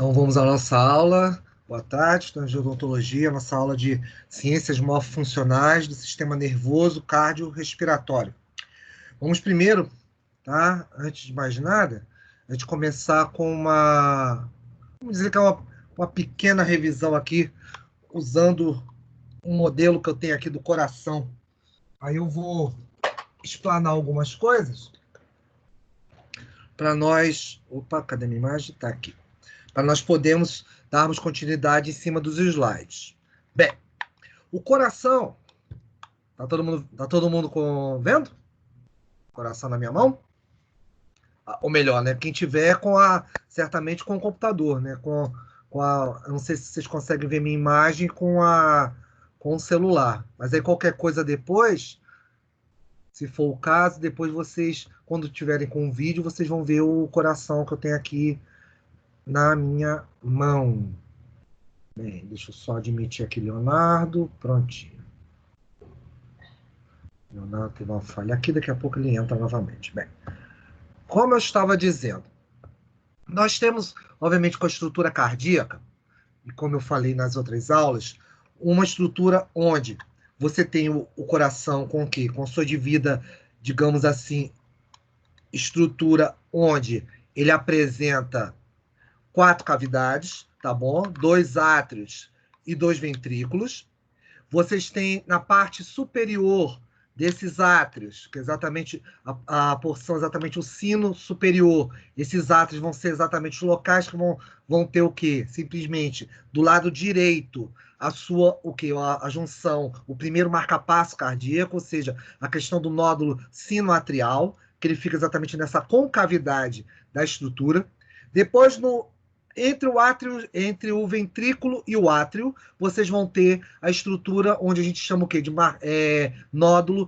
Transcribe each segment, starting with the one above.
Então vamos à nossa aula. Boa tarde, estamos de odontologia, nossa aula de ciências morfofuncionais do sistema nervoso cardiorrespiratório. Vamos primeiro, tá? Antes de mais nada, a gente começar com vamos dizer que é uma pequena revisão aqui, usando um modelo que eu tenho aqui do coração. Aí eu vou explanar algumas coisas para nós... Opa, cadê minha imagem? Está aqui. Para nós podermos darmos continuidade em cima dos slides. Bem, o coração... Tá todo mundo vendo? Coração na minha mão? Ou melhor, né? Quem tiver certamente com o computador, né? Eu não sei se vocês conseguem ver minha imagem com o celular. Mas aí qualquer coisa depois, se for o caso, depois vocês, quando tiverem com o vídeo, vocês vão ver o coração que eu tenho aqui na minha mão. Bem, deixa eu só admitir aqui Leonardo. Prontinho. Leonardo teve uma falha aqui, daqui a pouco ele entra novamente. Bem, como eu estava dizendo, nós temos, obviamente, com a estrutura cardíaca, e como eu falei nas outras aulas, uma estrutura onde você tem o coração com o quê? Com sua devida, digamos assim, estrutura onde ele apresenta 4 cavidades, tá bom? 2 átrios e 2 ventrículos. Vocês têm na parte superior desses átrios, que é exatamente a porção, exatamente o sino superior. Esses átrios vão ser exatamente os locais que vão ter o quê? Simplesmente do lado direito o quê? A junção, o primeiro marcapasso cardíaco, ou seja, a questão do nódulo sinoatrial, que ele fica exatamente nessa concavidade da estrutura. Depois, entre o ventrículo e o átrio, vocês vão ter a estrutura onde a gente chama o quê? De nódulo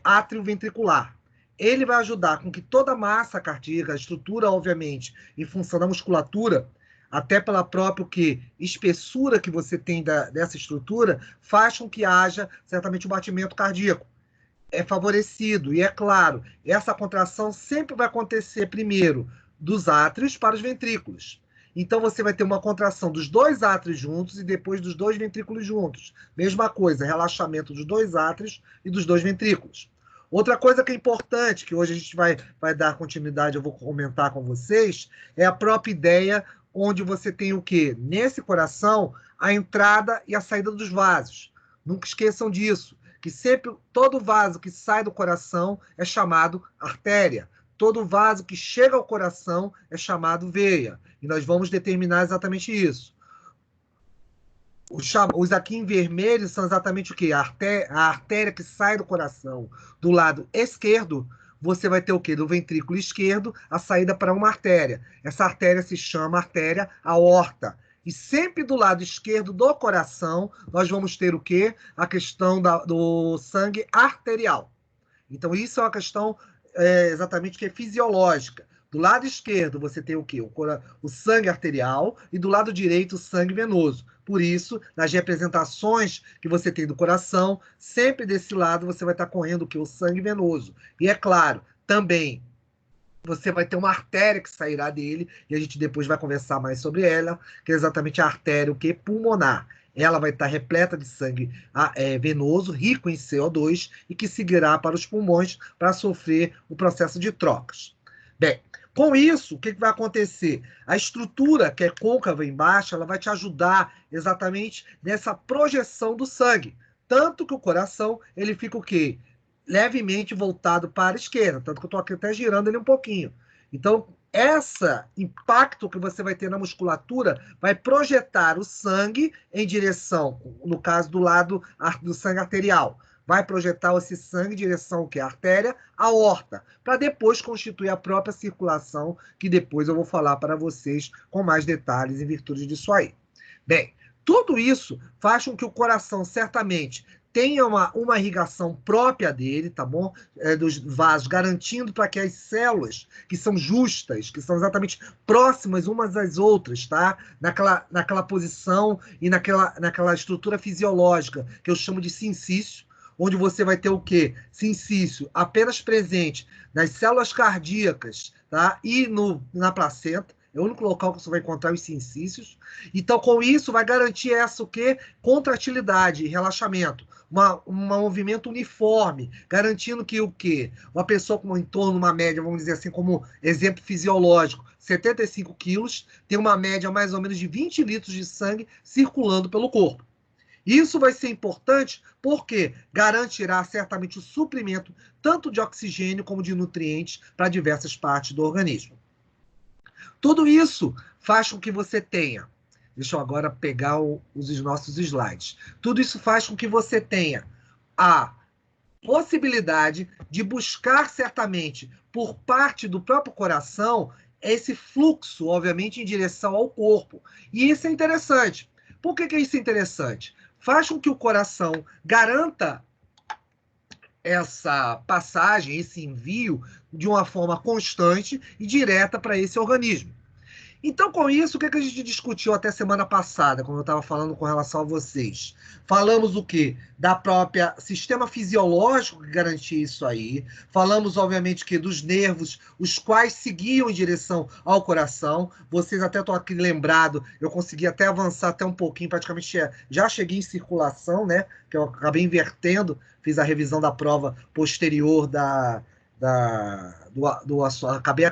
átrio-ventricular. Ele vai ajudar com que toda a massa cardíaca, a estrutura, obviamente, em função da musculatura, até pela própria espessura que você tem dessa estrutura, faz com que haja certamente o batimento cardíaco. É favorecido, e é claro, essa contração sempre vai acontecer primeiro dos átrios para os ventrículos. Então você vai ter uma contração dos 2 átrios juntos e depois dos 2 ventrículos juntos. Mesma coisa, relaxamento dos 2 átrios e dos 2 ventrículos. Outra coisa que é importante, que hoje a gente vai dar continuidade, eu vou comentar com vocês, é a própria ideia onde você tem o quê? Nesse coração, a entrada e a saída dos vasos. Nunca esqueçam disso, que sempre todo vaso que sai do coração é chamado artéria. Todo vaso que chega ao coração é chamado veia. E nós vamos determinar exatamente isso. Os aqui em vermelho são exatamente o quê? A artéria que sai do coração do lado esquerdo, você vai ter o quê? Do ventrículo esquerdo, a saída para uma artéria. Essa artéria se chama artéria aorta. E sempre do lado esquerdo do coração, nós vamos ter o quê? A questão do sangue arterial. Então, isso é uma questão exatamente que é fisiológica. Do lado esquerdo, você tem o quê? O sangue arterial e do lado direito, o sangue venoso. Por isso, nas representações que você tem do coração, sempre desse lado você vai estar correndo o quê? O sangue venoso. E é claro, também você vai ter uma artéria que sairá dele, e a gente depois vai conversar mais sobre ela, que é exatamente a artéria o quê? Pulmonar. Ela vai estar repleta de sangue venoso, rico em CO2, e que seguirá para os pulmões para sofrer o processo de trocas. Bem, com isso, o que vai acontecer? A estrutura, que é côncava embaixo, ela vai te ajudar exatamente nessa projeção do sangue. Tanto que o coração, ele fica o quê? Levemente voltado para a esquerda, tanto que eu estou aqui até girando ele um pouquinho. Então, esse impacto que você vai ter na musculatura vai projetar o sangue em direção, no caso do lado do sangue arterial, vai projetar esse sangue em direção ao que? A artéria, a aorta, para depois constituir a própria circulação, que depois eu vou falar para vocês com mais detalhes em virtude disso aí. Bem, tudo isso faz com que o coração certamente tenha uma irrigação própria dele, tá bom? Dos vasos, garantindo para que as células que são justas, que são exatamente próximas umas às outras, tá? Naquela posição e naquela estrutura fisiológica que eu chamo de sincício, onde você vai ter o quê? Sincício apenas presente nas células cardíacas, tá? E na placenta. É o único local que você vai encontrar os sincícios. Então, com isso, vai garantir essa o quê? Contratilidade e relaxamento. Um movimento uniforme, garantindo que o quê? Uma pessoa com em torno, uma média, vamos dizer assim, como exemplo fisiológico, 75 quilos, tem uma média mais ou menos de 20 litros de sangue circulando pelo corpo. Isso vai ser importante porque garantirá certamente o suprimento tanto de oxigênio como de nutrientes para diversas partes do organismo. Tudo isso faz com que você tenha. Deixa eu agora pegar os nossos slides. Tudo isso faz com que você tenha a possibilidade de buscar certamente por parte do próprio coração esse fluxo, obviamente, em direção ao corpo. E isso é interessante. Por que isso é interessante? Faz com que o coração garanta essa passagem, esse envio, de uma forma constante e direta para esse organismo. Então, com isso, o que a gente discutiu até semana passada, quando eu estava falando com relação a vocês? Falamos o quê? Da própria sistema fisiológico que garantia isso aí. Falamos, obviamente, que dos nervos, os quais seguiam em direção ao coração. Vocês até estão aqui lembrado, eu consegui até avançar até um pouquinho, praticamente já cheguei em circulação, né? Que eu acabei invertendo, fiz a revisão da prova posterior acabei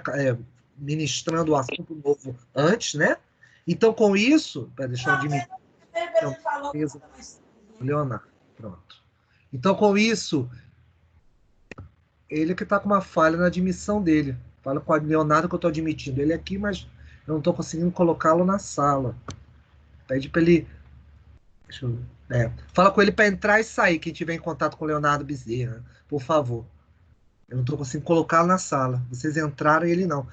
ministrando o assunto novo antes, né? Então, com isso, deixa eu admitir. Leonardo, pronto. Então, com isso, ele que está com uma falha na admissão dele. Fala com o Leonardo que eu estou admitindo ele aqui, mas eu não estou conseguindo colocá-lo na sala. Pede para ele. Deixa eu... Fala com ele para entrar e sair, quem tiver em contato com o Leonardo Bezerra, por favor. Eu não estou conseguindo colocá-lo na sala. Vocês entraram e ele não.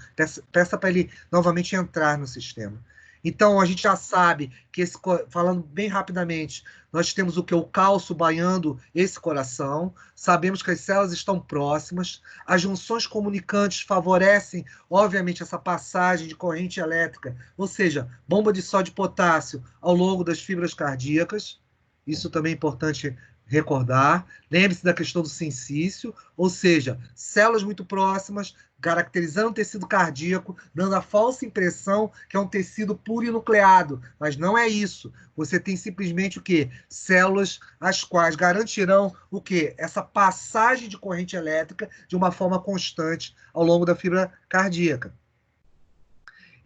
Peça para ele novamente entrar no sistema. Então, a gente já sabe que, falando bem rapidamente, nós temos o que? O cálcio banhando esse coração. Sabemos que as células estão próximas. As junções comunicantes favorecem, obviamente, essa passagem de corrente elétrica, ou seja, bomba de sódio e potássio ao longo das fibras cardíacas. Isso também é importante recordar. Lembre-se da questão do sincício, ou seja, células muito próximas, caracterizando o tecido cardíaco, dando a falsa impressão que é um tecido plurinucleado, mas não é isso. Você tem simplesmente o quê? Células as quais garantirão o quê? Essa passagem de corrente elétrica de uma forma constante ao longo da fibra cardíaca.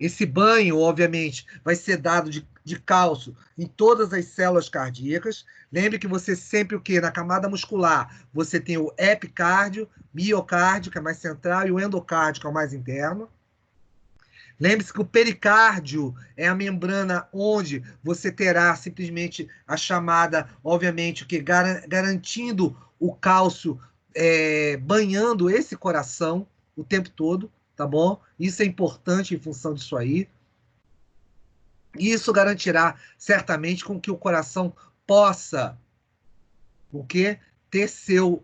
Esse banho, obviamente, vai ser dado de cálcio em todas as células cardíacas. Lembre que você sempre o quê? Na camada muscular, você tem o epicárdio, miocárdio, que é mais central, e o endocárdio, que é o mais interno. Lembre-se que o pericárdio é a membrana onde você terá simplesmente a chamada, obviamente, o que garantindo o cálcio, banhando esse coração o tempo todo, tá bom? Isso é importante em função disso aí. Isso garantirá certamente com que o coração possa o quê? Ter seu,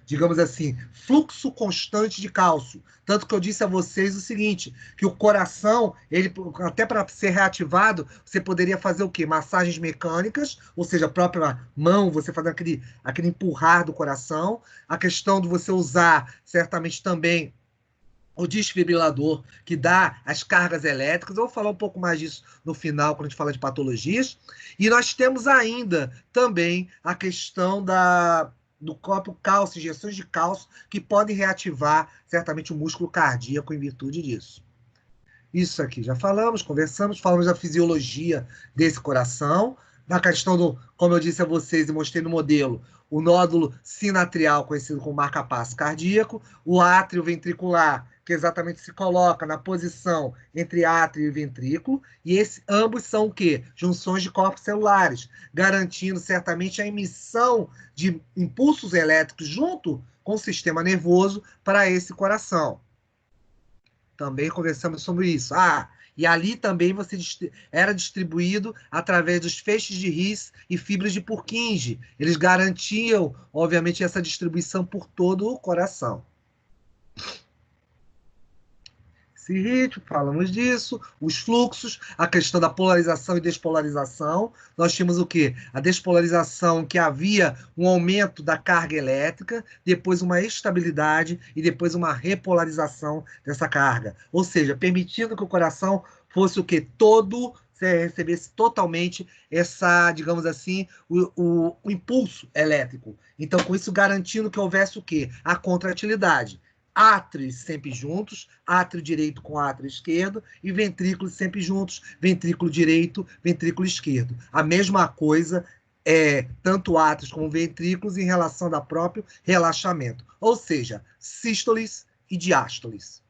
digamos assim, fluxo constante de cálcio. Tanto que eu disse a vocês o seguinte, que o coração, ele até para ser reativado, você poderia fazer o quê? Massagens mecânicas, ou seja, a própria mão, você fazer aquele empurrar do coração. A questão de você usar, certamente também, o desfibrilador, que dá as cargas elétricas. Eu vou falar um pouco mais disso no final, quando a gente fala de patologias. E nós temos ainda também a questão do próprio cálcio, injeções de cálcio, que podem reativar certamente o músculo cardíaco em virtude disso. Isso aqui já falamos, conversamos, falamos da fisiologia desse coração, na questão do, como eu disse a vocês e mostrei no modelo, o nódulo sinatrial, conhecido como marca-passo cardíaco, o átrio ventricular, que exatamente se coloca na posição entre átrio e ventrículo, e ambos são o quê? Junções de corpos celulares, garantindo certamente a emissão de impulsos elétricos junto com o sistema nervoso para esse coração. Também conversamos sobre isso. E ali também você era distribuído através dos feixes de His e fibras de Purkinje. Eles garantiam, obviamente, essa distribuição por todo o coração. nesse ritmo, falamos disso, os fluxos, a questão da polarização e despolarização. Nós tínhamos o quê? A despolarização, que havia um aumento da carga elétrica, depois uma estabilidade e depois uma repolarização dessa carga. Ou seja, permitindo que o coração fosse o quê? Todo, recebesse totalmente essa, digamos assim, o impulso elétrico. Então, com isso, garantindo que houvesse o quê? A contratilidade. Átrios sempre juntos, átrio direito com átrio esquerdo, e ventrículos sempre juntos, ventrículo direito, ventrículo esquerdo. A mesma coisa tanto átrios como ventrículos em relação ao próprio relaxamento. Ou seja, sístoles e diástoles.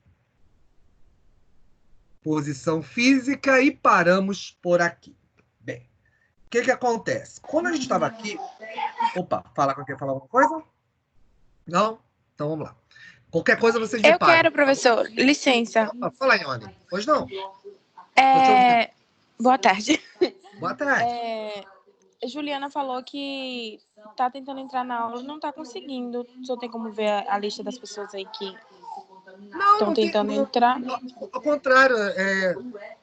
Posição física e paramos por aqui. Bem, o que acontece? Quando a gente estava aqui... Opa, fala com quem falar alguma coisa? Não? Então vamos lá. Qualquer coisa vocês me Eu parem. quero, professor. Licença. Fala aí, Ione. Pois não? Boa tarde. Boa tarde. Juliana falou que está tentando entrar na aula e não está conseguindo. Só tem como ver a lista das pessoas aí que estão tentando entrar? Ao contrário,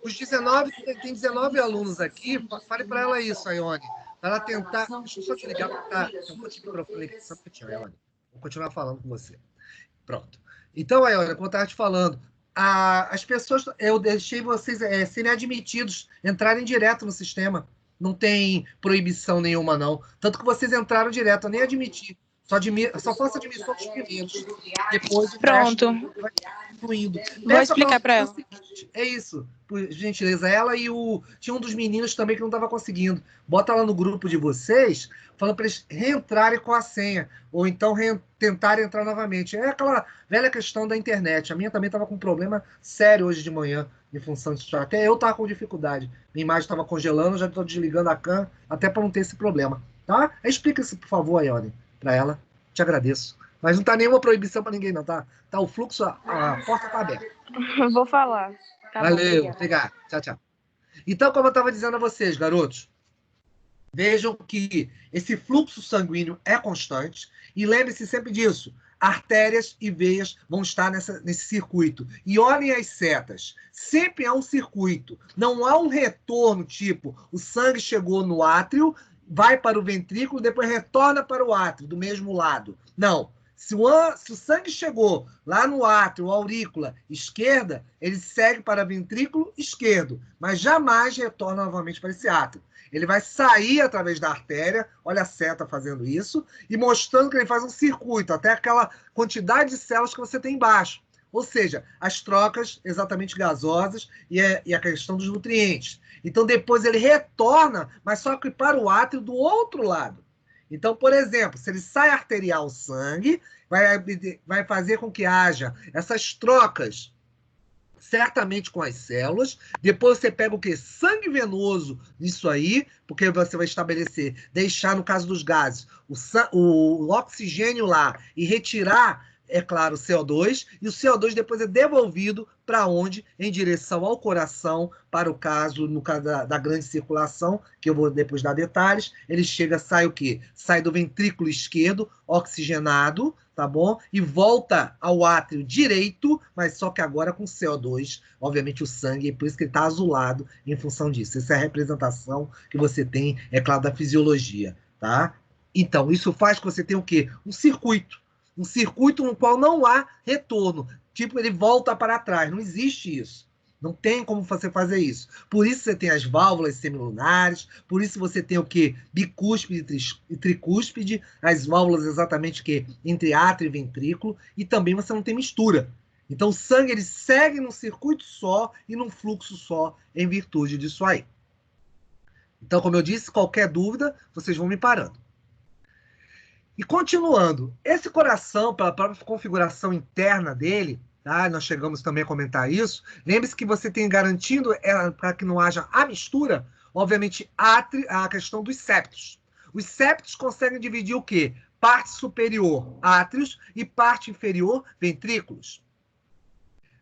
os 19, tem 19 alunos aqui. Fale para ela isso, Ione. Para ela tentar... Deixa eu só te ligar, porque tem um monte de microfone aqui. Só um pouquinho, Ione. Vou continuar falando com você. Pronto. Então, Ione, como eu estava te falando, as pessoas... Eu deixei vocês serem admitidos, entrarem direto no sistema. Não tem proibição nenhuma, não. Tanto que vocês entraram direto, eu nem admiti. Só faço admissão dos primeiros. Depois o Pronto. vai fluindo. Vou explicar para ela. É isso, por gentileza. Ela e tinha um dos meninos também que não estava conseguindo. Bota lá no grupo de vocês, falando para eles reentrarem com a senha. Ou então tentarem entrar novamente. É aquela velha questão da internet. A minha também estava com um problema sério hoje de manhã, em função disso. Até eu estava com dificuldade. Minha imagem estava congelando, já estou desligando a cam, até para não ter esse problema. Tá? Explica isso, por favor, Ione, para ela. Te agradeço. Mas não tá nenhuma proibição para ninguém, não, tá? Tá o fluxo, a porta tá aberta. Vou falar. Tá Valeu, bom, obrigado. Tchau, tchau. Então, como eu estava dizendo a vocês, garotos, vejam que esse fluxo sanguíneo é constante e lembre-se sempre disso. Artérias e veias vão estar nesse circuito. E olhem as setas. Sempre há um circuito. Não há um retorno, tipo, o sangue chegou no átrio, vai para o ventrículo, depois retorna para o átrio, do mesmo lado. Não. Se o sangue chegou lá no átrio, aurícula esquerda, ele segue para o ventrículo esquerdo, mas jamais retorna novamente para esse átrio. Ele vai sair através da artéria, olha a seta fazendo isso, e mostrando que ele faz um circuito, até aquela quantidade de células que você tem embaixo. Ou seja, as trocas exatamente gasosas e a questão dos nutrientes. Então, depois ele retorna, mas só que para o átrio do outro lado. Então, por exemplo, se ele sai arterial o sangue, vai fazer com que haja essas trocas certamente com as células. Depois você pega o quê? Sangue venoso nisso aí, porque você vai estabelecer, deixar, no caso dos gases, o oxigênio lá e retirar, é claro, o CO2, e o CO2 depois é devolvido para onde? Em direção ao coração, para o caso, no caso da grande circulação, que eu vou depois dar detalhes, ele sai o quê? Sai do ventrículo esquerdo, oxigenado, tá bom? E volta ao átrio direito, mas só que agora com CO2, obviamente o sangue, por isso que ele está azulado em função disso. Essa é a representação que você tem, é claro, da fisiologia, tá? Então, isso faz que você tenha o quê? Um circuito no qual não há retorno. Tipo, ele volta para trás. Não existe isso. Não tem como você fazer isso. Por isso você tem as válvulas semilunares, por isso você tem o quê? Bicúspide e tricúspide, as válvulas exatamente que entre átrio e ventrículo, e também você não tem mistura. Então o sangue ele segue num circuito só e num fluxo só em virtude disso aí. Então, como eu disse, qualquer dúvida, vocês vão me parando. E continuando, esse coração, pela própria configuração interna dele, tá? Nós chegamos também a comentar isso. Lembre-se que você tem garantindo, para que não haja a mistura, obviamente, a questão dos septos. Os septos conseguem dividir o quê? Parte superior, átrios, e parte inferior, ventrículos.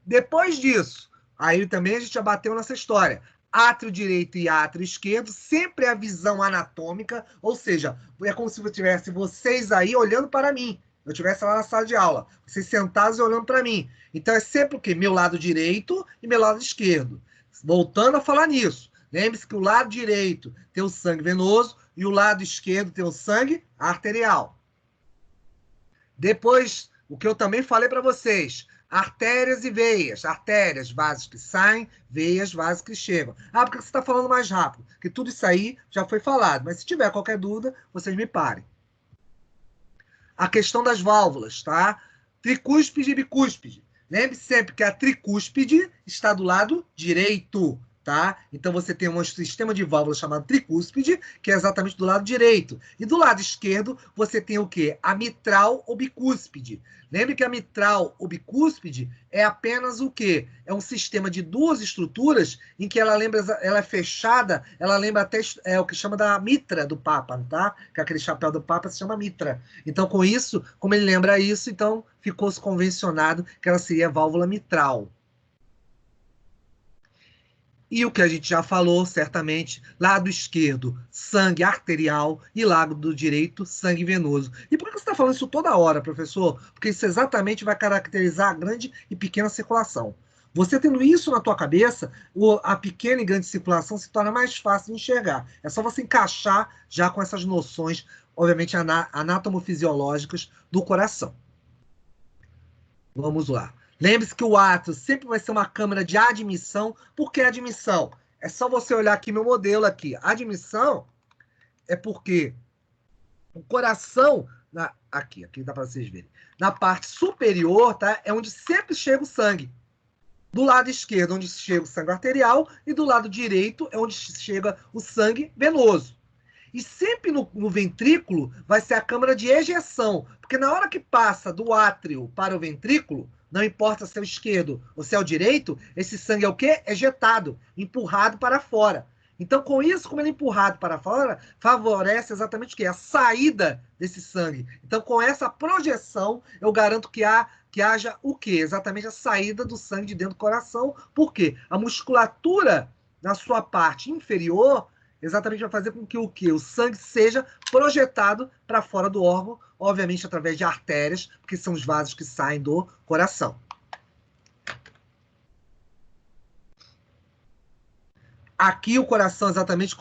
Depois disso, aí também a gente já bateu nessa história. Átrio direito e átrio esquerdo, sempre a visão anatômica, ou seja, é como se eu tivesse vocês aí olhando para mim. eu estivesse lá na sala de aula, vocês sentados e olhando para mim. Então é sempre o quê? Meu lado direito e meu lado esquerdo. Voltando a falar nisso, lembre-se que o lado direito tem o sangue venoso e o lado esquerdo tem o sangue arterial. Depois, o que eu também falei para vocês, artérias e veias. Artérias, vasos que saem, veias, vasos que chegam. Ah, porque você está falando mais rápido? Que tudo isso aí já foi falado. Mas se tiver qualquer dúvida, vocês me parem. A questão das válvulas, tá? Tricúspide e bicúspide. Lembre-se sempre que a tricúspide está do lado direito, tá? Então você tem um sistema de válvulas chamado tricúspide, que é exatamente do lado direito. E do lado esquerdo você tem o quê? A mitral ou bicúspide. Lembre que a mitral ou bicúspide é apenas o quê? É um sistema de duas estruturas em que ela é fechada, ela lembra até o que chama da mitra do Papa, tá? Que aquele chapéu do Papa se chama mitra. Então, com isso, como ele lembra isso, então ficou-se convencionado que ela seria a válvula mitral. E o que a gente já falou, certamente, lado esquerdo, sangue arterial, e lado direito, sangue venoso. E por que você está falando isso toda hora, professor? Porque isso exatamente vai caracterizar a grande e pequena circulação. Você tendo isso na tua cabeça, a pequena e grande circulação se torna mais fácil de enxergar. É só você encaixar já com essas noções, obviamente, anatomofisiológicas do coração. Vamos lá. Lembre-se que o átrio sempre vai ser uma câmara de admissão. Por que admissão? É só você olhar aqui meu modelo aqui. Admissão é porque o coração, aqui dá para vocês verem, na parte superior, tá? É onde sempre chega o sangue. Do lado esquerdo, onde chega o sangue arterial, e do lado direito é onde chega o sangue venoso. E sempre no ventrículo vai ser a câmara de ejeção, porque na hora que passa do átrio para o ventrículo, não importa se é o esquerdo ou se é o direito, esse sangue é o quê? Ejetado, empurrado para fora. Então, com isso, como ele é empurrado para fora, favorece exatamente o quê? A saída desse sangue. Então, com essa projeção, eu garanto que haja o quê? Exatamente a saída do sangue de dentro do coração. Por quê? A musculatura na sua parte inferior exatamente vai fazer com que o quê? O sangue seja projetado para fora do órgão, obviamente através de artérias, porque são os vasos que saem do coração. Aqui o coração exatamente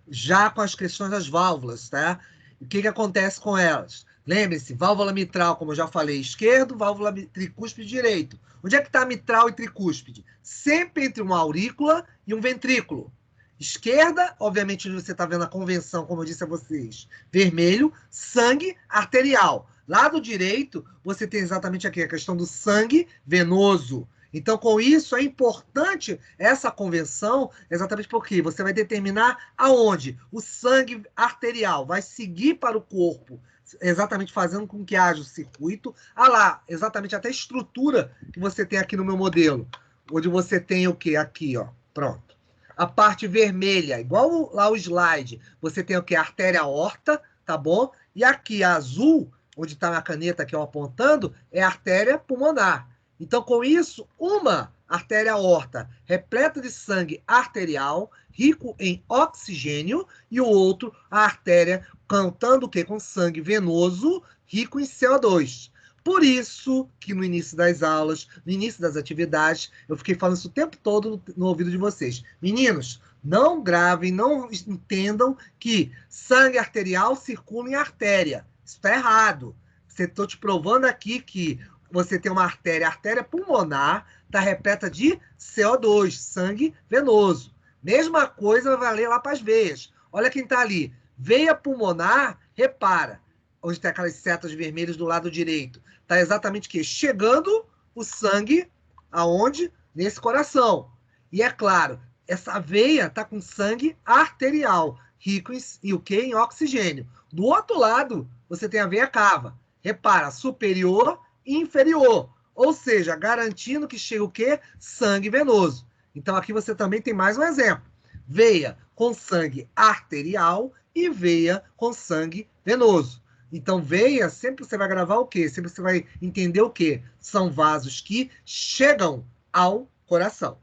já com as questões das válvulas, tá? O que acontece com elas? Lembre-se, válvula mitral, como eu já falei, esquerdo, válvula tricúspide direito. Onde é que está mitral e tricúspide? Sempre entre uma aurícula e um ventrículo. Esquerda, obviamente, você está vendo a convenção, como eu disse a vocês, vermelho, sangue arterial. Lado direito, você tem exatamente aqui a questão do sangue venoso. Então, com isso, é importante essa convenção, exatamente porque você vai determinar aonde o sangue arterial vai seguir para o corpo, exatamente fazendo com que haja o circuito. Ah lá, exatamente até a estrutura que você tem aqui no meu modelo, onde você tem o quê? Aqui, ó, pronto. A parte vermelha, igual lá o slide, você tem o que? A artéria aorta, tá bom? E aqui a azul, onde está a caneta aqui ó, apontando, é a artéria pulmonar. Então, com isso, uma artéria aorta repleta de sangue arterial, rico em oxigênio, e o outro, a artéria contando o quê? Com sangue venoso, rico em CO2. Por isso que no início das aulas, no início das atividades, eu fiquei falando isso o tempo todo no ouvido de vocês. Meninos, não gravem, não entendam que sangue arterial circula em artéria. Isso está errado. Estou te provando aqui que você tem uma artéria, a artéria pulmonar está repleta de CO2, sangue venoso. Mesma coisa vai valer lá para as veias. Olha quem está ali. Veia pulmonar, repara, onde tem aquelas setas vermelhas do lado direito. Está exatamente o quê? Chegando o sangue aonde? Nesse coração. E é claro, essa veia está com sangue arterial, rico em o quê? Em oxigênio. Do outro lado, você tem a veia cava. Repara, superior e inferior. Ou seja, garantindo que chega o quê? Sangue venoso. Então, aqui você também tem mais um exemplo. Veia com sangue arterial e veia com sangue venoso. Então, veia, sempre você vai gravar o quê? Sempre você vai entender o quê? São vasos que chegam ao coração.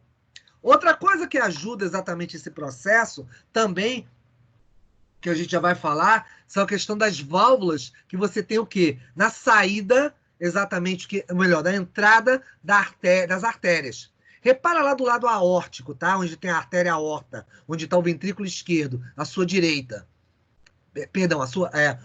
Outra coisa que ajuda exatamente esse processo também que a gente já vai falar, são a questão das válvulas, que você tem o quê? Na saída, exatamente, melhor, da entrada das artérias. Repara lá do lado aórtico, tá? Onde tem a artéria aorta, onde está o ventrículo esquerdo, à sua direita. Perdão,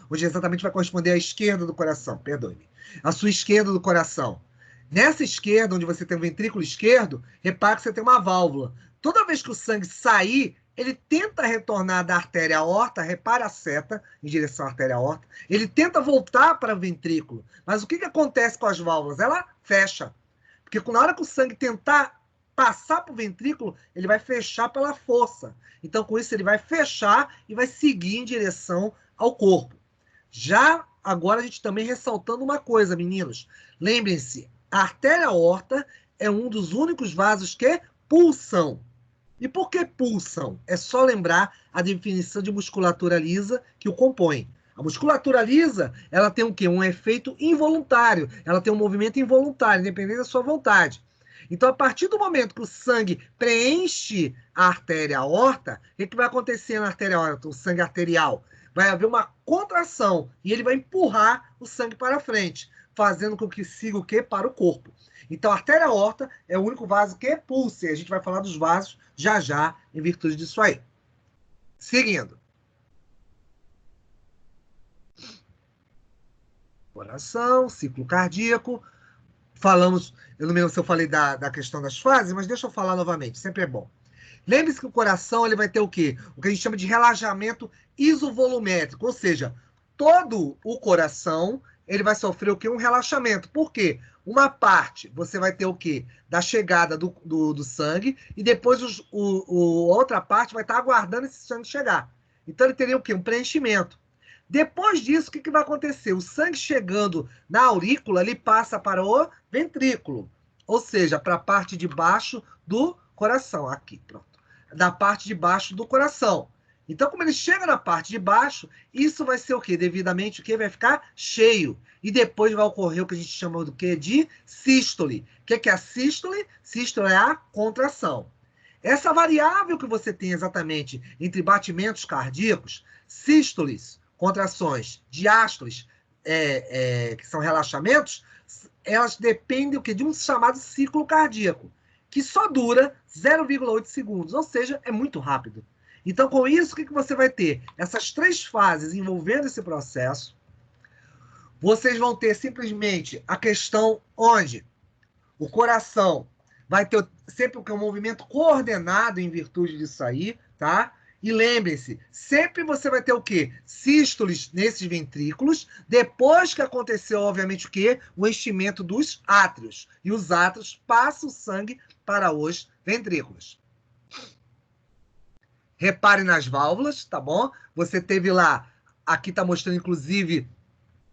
onde exatamente vai corresponder à esquerda do coração, perdoe-me. A sua esquerda do coração. Nessa esquerda, onde você tem o ventrículo esquerdo, repara que você tem uma válvula. Toda vez que o sangue sair, ele tenta retornar da artéria aorta, repara a seta em direção à artéria aorta, ele tenta voltar para o ventrículo. Mas o que acontece com as válvulas? Ela fecha. Porque na hora que o sangue tentar passar para o ventrículo, ele vai fechar pela força. Então, com isso, ele vai fechar e vai seguir em direção ao corpo. Já agora, a gente também ressaltando uma coisa, meninos. Lembrem-se, a artéria aorta é um dos únicos vasos que pulsam. E por que pulsam? É só lembrar a definição de musculatura lisa que o compõe. A musculatura lisa, ela tem o quê? Um efeito involuntário. Ela tem um movimento involuntário, independente da sua vontade. Então, a partir do momento que o sangue preenche a artéria aorta, o que vai acontecer na artéria aorta, o sangue arterial? Vai haver uma contração e ele vai empurrar o sangue para frente, fazendo com que siga o quê? Para o corpo. Então, a artéria aorta é o único vaso que pulsa. E a gente vai falar dos vasos já já, em virtude disso aí. Seguindo. Coração, ciclo cardíaco. Falamos, eu não lembro se eu falei da questão das fases, mas deixa eu falar novamente, sempre é bom. Lembre-se que o coração ele vai ter o quê? O que a gente chama de relaxamento isovolumétrico, ou seja, todo o coração ele vai sofrer o quê? Um relaxamento. Por quê? Uma parte você vai ter o quê? Da chegada do sangue e depois outra parte vai estar aguardando esse sangue chegar. Então ele teria o quê? Um preenchimento. Depois disso, o que vai acontecer? O sangue chegando na aurícula, ele passa para o ventrículo, ou seja, para a parte de baixo do coração. Aqui, pronto. Da parte de baixo do coração. Então, como ele chega na parte de baixo, isso vai ser o quê? Devidamente o quê? Vai ficar cheio. E depois vai ocorrer o que a gente chama do quê? De sístole. O que é a sístole? Sístole é a contração. Essa variável que você tem exatamente entre batimentos cardíacos, sístoles, contrações, diástoles, que são relaxamentos, elas dependem o quê? De um chamado ciclo cardíaco, que só dura 0,8 segundos, ou seja, é muito rápido. Então, com isso, o que você vai ter? Essas três fases envolvendo esse processo, vocês vão ter simplesmente a questão onde o coração vai ter sempre um movimento coordenado em virtude disso aí, tá? E lembrem-se, sempre você vai ter o quê? Sístoles nesses ventrículos, depois que aconteceu, obviamente, o quê? O enchimento dos átrios. E os átrios passam o sangue para os ventrículos. Repare nas válvulas, tá bom? Você teve lá, aqui está mostrando, inclusive,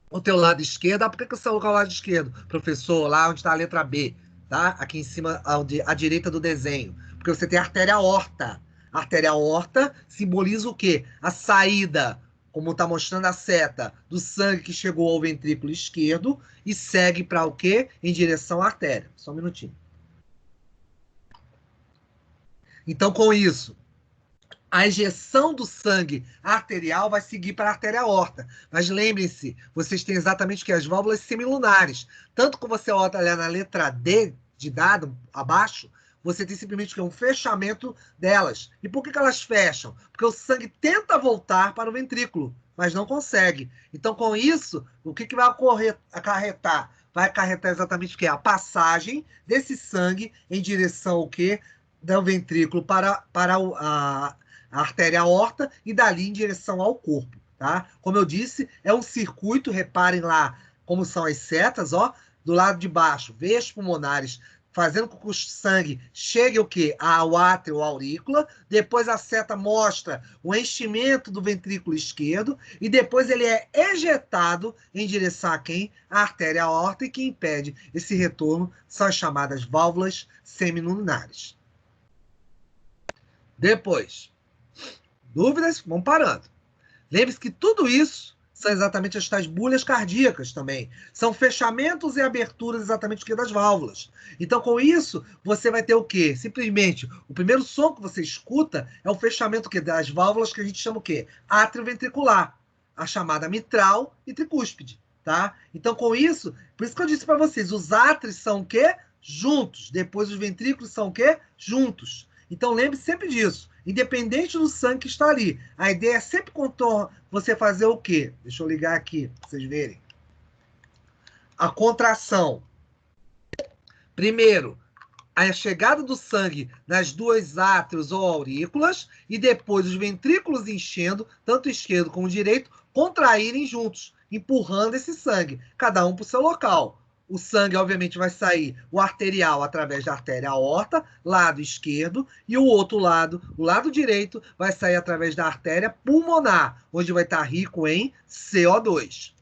o teu lado esquerdo. Ah, por que eu sou o lado esquerdo? Professor, lá onde está a letra B, tá? Aqui em cima, à direita do desenho. Porque você tem a artéria aorta. A artéria aorta simboliza o quê? A saída, como está mostrando a seta, do sangue que chegou ao ventrículo esquerdo e segue para o quê? Em direção à artéria. Só um minutinho. Então, com isso, a injeção do sangue arterial vai seguir para a artéria aorta. Mas lembrem-se, vocês têm exatamente o que? As válvulas semilunares. Tanto que você olha na letra D de dado, abaixo, você tem simplesmente um fechamento delas. E por que elas fecham? Porque o sangue tenta voltar para o ventrículo, mas não consegue. Então, com isso, o que vai acarretar? Vai acarretar exatamente o quê? A passagem desse sangue em direção ao quê? Do ventrículo para a artéria aorta e dali em direção ao corpo, tá? Como eu disse, é um circuito, reparem lá como são as setas, ó, do lado de baixo, veias pulmonares, fazendo com que o sangue chegue o quê? Ao átrio, à aurícula, depois a seta mostra o enchimento do ventrículo esquerdo e depois ele é ejetado em direção a quem? A artéria aorta, e que impede esse retorno são as chamadas válvulas semilunares. Depois, dúvidas? Vamos parando. Lembre-se que tudo isso são exatamente as tais bolhas cardíacas também. São fechamentos e aberturas exatamente o que das válvulas. Então, com isso, você vai ter o quê? Simplesmente, o primeiro som que você escuta é o fechamento que das válvulas que a gente chama o quê? Átrio ventricular, a chamada mitral e tricúspide, tá? Então, com isso, por isso que eu disse para vocês, os átrios são o quê? Juntos. Depois os ventrículos são o quê? Juntos. Então, lembre sempre disso. Independente do sangue que está ali. A ideia é sempre você fazer o quê? Deixa eu ligar aqui, para vocês verem. A contração. Primeiro, a chegada do sangue nas duas átrios ou aurículas e depois os ventrículos enchendo, tanto o esquerdo como o direito, contraírem juntos, empurrando esse sangue, cada um para o seu local. O sangue, obviamente, vai sair o arterial através da artéria aorta, lado esquerdo, e o outro lado, o lado direito, vai sair através da artéria pulmonar, onde vai estar rico em CO2.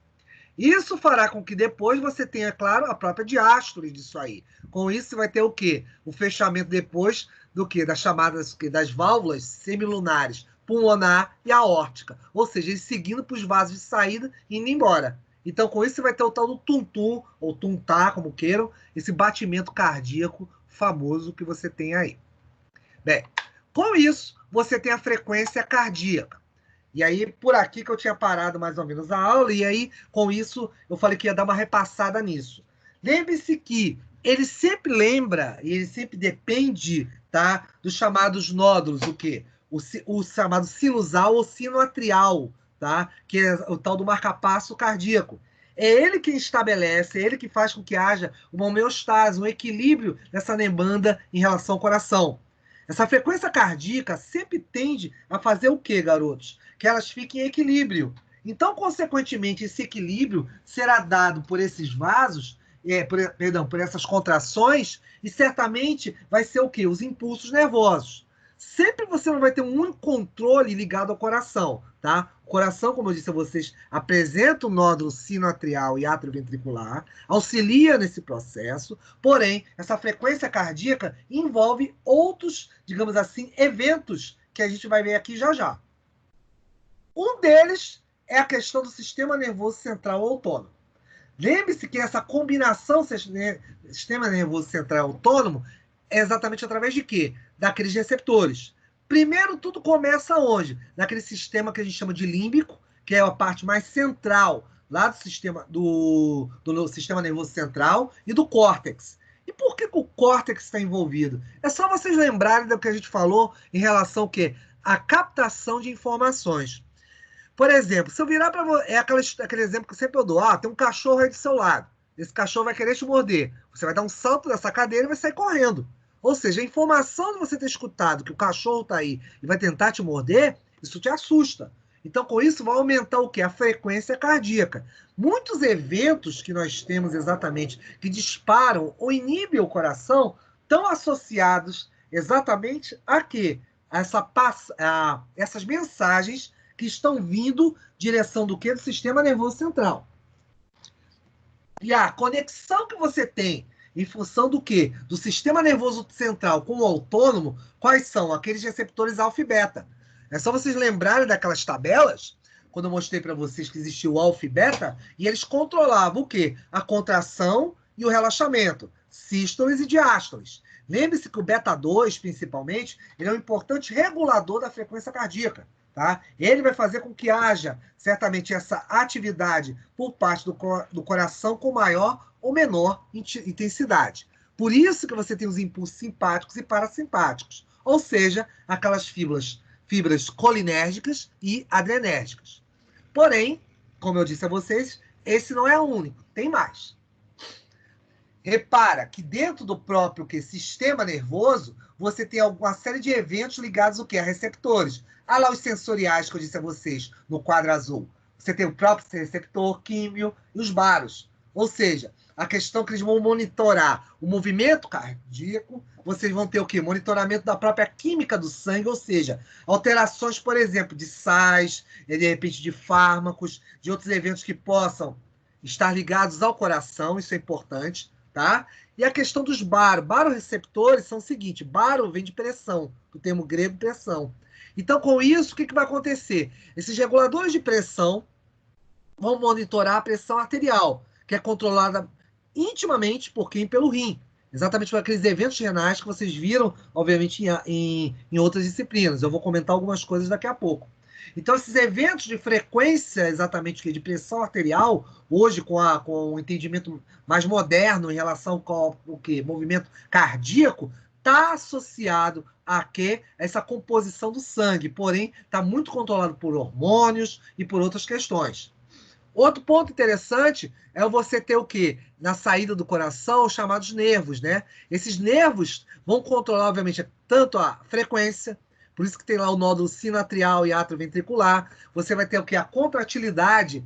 Isso fará com que depois você tenha, claro, a própria diástole disso aí. Com isso, você vai ter o quê? O fechamento depois do quê? Das chamadas das válvulas semilunares, pulmonar e aórtica. Ou seja, eles seguindo para os vasos de saída e indo embora. Então, com isso, você vai ter o tal do tum-tum, ou tum-tá, como queiram, esse batimento cardíaco famoso que você tem aí. Bem, com isso, você tem a frequência cardíaca. E aí, por aqui que eu tinha parado mais ou menos a aula, e aí, com isso, eu falei que ia dar uma repassada nisso. Lembre-se que ele sempre lembra, e ele sempre depende, tá, dos chamados nódulos, o quê? O chamado sinusal ou sinoatrial, tá? Que é o tal do marcapasso cardíaco. É ele quem estabelece, é ele que faz com que haja uma homeostase, um equilíbrio nessa banda em relação ao coração. Essa frequência cardíaca sempre tende a fazer o quê, garotos? Que elas fiquem em equilíbrio. Então, consequentemente, esse equilíbrio será dado por esses vasos, por essas contrações, e certamente vai ser o quê? Os impulsos nervosos. Sempre você não vai ter um único controle ligado ao coração, tá? O coração, como eu disse a vocês, apresenta o nódulo sinoatrial e atrioventricular, auxilia nesse processo, porém, essa frequência cardíaca envolve outros, digamos assim, eventos que a gente vai ver aqui já já. Um deles é a questão do sistema nervoso central autônomo. Lembre-se que essa combinação sistema nervoso central autônomo é exatamente através de quê? Daqueles receptores. Primeiro, tudo começa onde? Naquele sistema que a gente chama de límbico, que é a parte mais central lá do sistema nervoso central e do córtex. E por que o córtex está envolvido? É só vocês lembrarem do que a gente falou em relação ao quê? À captação de informações. Por exemplo, se eu virar para você, aquele exemplo que sempre eu dou, tem um cachorro aí do seu lado, esse cachorro vai querer te morder, você vai dar um salto dessa cadeira e vai sair correndo. Ou seja, a informação de você ter escutado que o cachorro está aí e vai tentar te morder, isso te assusta. Então, com isso, vai aumentar o quê? A frequência cardíaca. Muitos eventos que nós temos exatamente que disparam ou inibem o coração estão associados exatamente a quê? Essas mensagens que estão vindo direção do quê? Do sistema nervoso central. E a conexão que você tem em função do quê? Do sistema nervoso central com o autônomo, quais são? Aqueles receptores alfa e beta. É só vocês lembrarem daquelas tabelas, quando eu mostrei para vocês que existia o alfa e beta, e eles controlavam o quê? A contração e o relaxamento, sístoles e diástoles. Lembre-se que o beta 2, principalmente, ele é um importante regulador da frequência cardíaca. Tá? Ele vai fazer com que haja, certamente, essa atividade por parte do coração com maior ou menor intensidade. Por isso que você tem os impulsos simpáticos e parasimpáticos, ou seja, aquelas fibras colinérgicas e adrenérgicas. Porém, como eu disse a vocês, esse não é o único, tem mais. Repara que dentro do próprio sistema nervoso, você tem alguma série de eventos ligados ao quê? A receptores. Lá os sensoriais que eu disse a vocês no quadro azul. Você tem o próprio receptor químio e os baros. Ou seja, a questão que eles vão monitorar o movimento cardíaco, vocês vão ter o quê? Monitoramento da própria química do sangue, ou seja, alterações, por exemplo, de sais, de repente de fármacos, de outros eventos que possam estar ligados ao coração, isso é importante. Tá? E a questão dos baroreceptores são o seguinte, baro vem de pressão, do termo grego pressão. Então, com isso, o que vai acontecer? Esses reguladores de pressão vão monitorar a pressão arterial, que é controlada intimamente por quem? Pelo rim. Exatamente por aqueles eventos renais que vocês viram, obviamente, em outras disciplinas. Eu vou comentar algumas coisas daqui a pouco. Então, esses eventos de frequência, exatamente de pressão arterial, hoje com o entendimento mais moderno em relação com o que? Movimento cardíaco, está associado a quê? Essa composição do sangue, porém, está muito controlado por hormônios e por outras questões. Outro ponto interessante é você ter o quê? Na saída do coração, os chamados nervos, né? Esses nervos vão controlar, obviamente, tanto a frequência, por isso que tem lá o nódulo sinatrial e atrioventricular. Você vai ter o quê? A contratilidade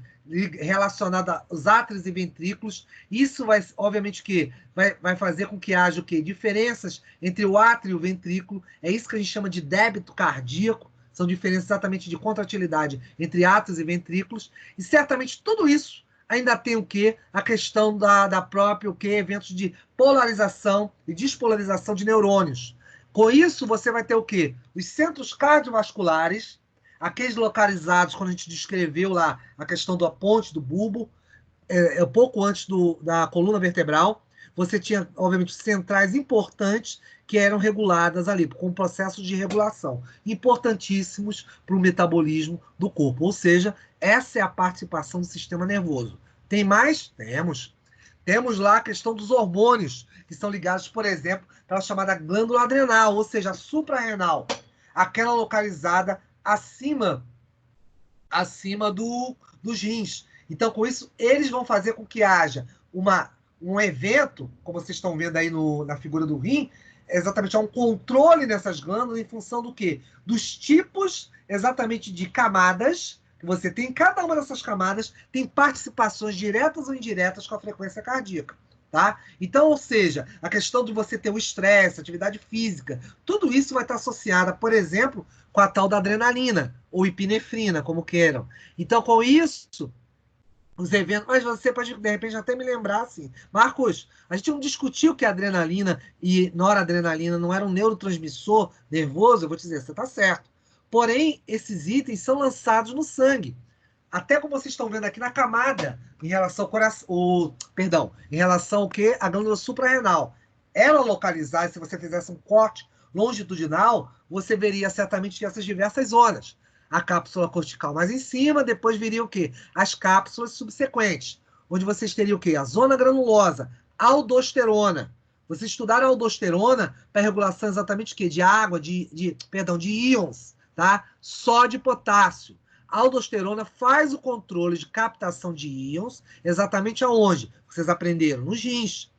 relacionada aos átrios e ventrículos. Isso vai, obviamente, que vai fazer com que haja o quê? Diferenças entre o átrio e o ventrículo. É isso que a gente chama de débito cardíaco. São diferenças exatamente de contratilidade entre átrios e ventrículos. E certamente tudo isso ainda tem o quê? A questão da própria, o quê? Eventos de polarização e despolarização de neurônios. Com isso, você vai ter o quê? Os centros cardiovasculares, aqueles localizados, quando a gente descreveu lá a questão da ponte do bulbo, pouco antes da coluna vertebral, você tinha, obviamente, centrais importantes que eram reguladas ali, com processos de regulação, importantíssimos para o metabolismo do corpo. Ou seja, essa é a participação do sistema nervoso. Tem mais? Temos. Temos lá a questão dos hormônios, que são ligados, por exemplo, pela chamada glândula adrenal, ou seja, suprarrenal, aquela localizada acima dos rins. Então, com isso, eles vão fazer com que haja um evento, como vocês estão vendo aí na figura do rim, exatamente um controle nessas glândulas em função do quê? Dos tipos exatamente de camadas que você tem. Cada uma dessas camadas tem participações diretas ou indiretas com a frequência cardíaca. Tá? Então, ou seja, a questão de você ter o estresse, atividade física, tudo isso vai estar associado, por exemplo, com a tal da adrenalina, ou epinefrina, como queiram. Então, com isso, os eventos... Mas você pode, de repente, até me lembrar assim, Marcos, a gente não discutiu que a adrenalina e noradrenalina não eram um neurotransmissor nervoso? Eu vou te dizer, você está certo. Porém, esses itens são lançados no sangue. Até como vocês estão vendo aqui na camada, em relação ao coração, em relação ao que? A glândula suprarrenal. Ela localizada, se você fizesse um corte longitudinal, você veria certamente essas diversas zonas. A cápsula cortical mais em cima, depois viria o quê? As cápsulas subsequentes, onde vocês teriam o quê? A zona granulosa, aldosterona. Vocês estudaram a aldosterona para regulação exatamente o quê? De água, de íons, tá? Sódio e potássio. A aldosterona faz o controle de captação de íons exatamente aonde? Vocês aprenderam? Nos rins.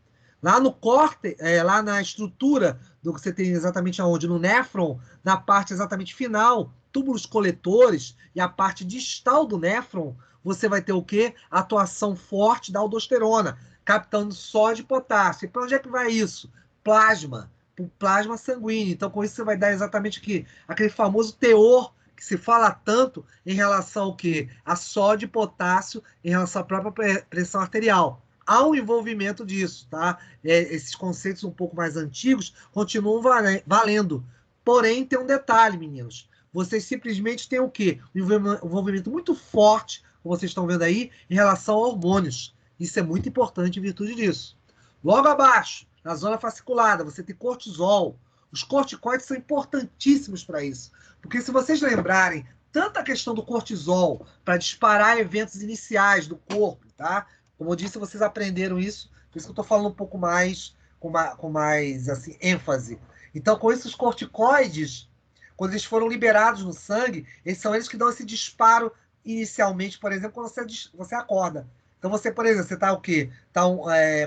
Lá no córtex, lá na estrutura do que você tem exatamente aonde? No néfron, na parte exatamente final, túbulos coletores e a parte distal do néfron, você vai ter o quê? A atuação forte da aldosterona, captando sódio e potássio. E para onde é que vai isso? Plasma, para o plasma sanguíneo. Então, com isso, você vai dar exatamente aquele famoso teor que se fala tanto em relação ao quê? A sódio e potássio em relação à própria pressão arterial. Há um envolvimento disso, tá? Esses conceitos um pouco mais antigos continuam valendo. Porém, tem um detalhe, meninos. Vocês simplesmente têm o quê? Um envolvimento muito forte, como vocês estão vendo aí, em relação a hormônios. Isso é muito importante em virtude disso. Logo abaixo, na zona fasciculada, você tem cortisol. Os corticoides são importantíssimos para isso. Porque se vocês lembrarem, tanto a questão do cortisol para disparar eventos iniciais do corpo, tá? Como eu disse, vocês aprenderam isso, por isso que eu estou falando um pouco mais, com mais assim, ênfase. Então, com esses corticoides, quando eles foram liberados no sangue, são eles que dão esse disparo inicialmente, por exemplo, quando você acorda. Então você, por exemplo, você está o quê? Está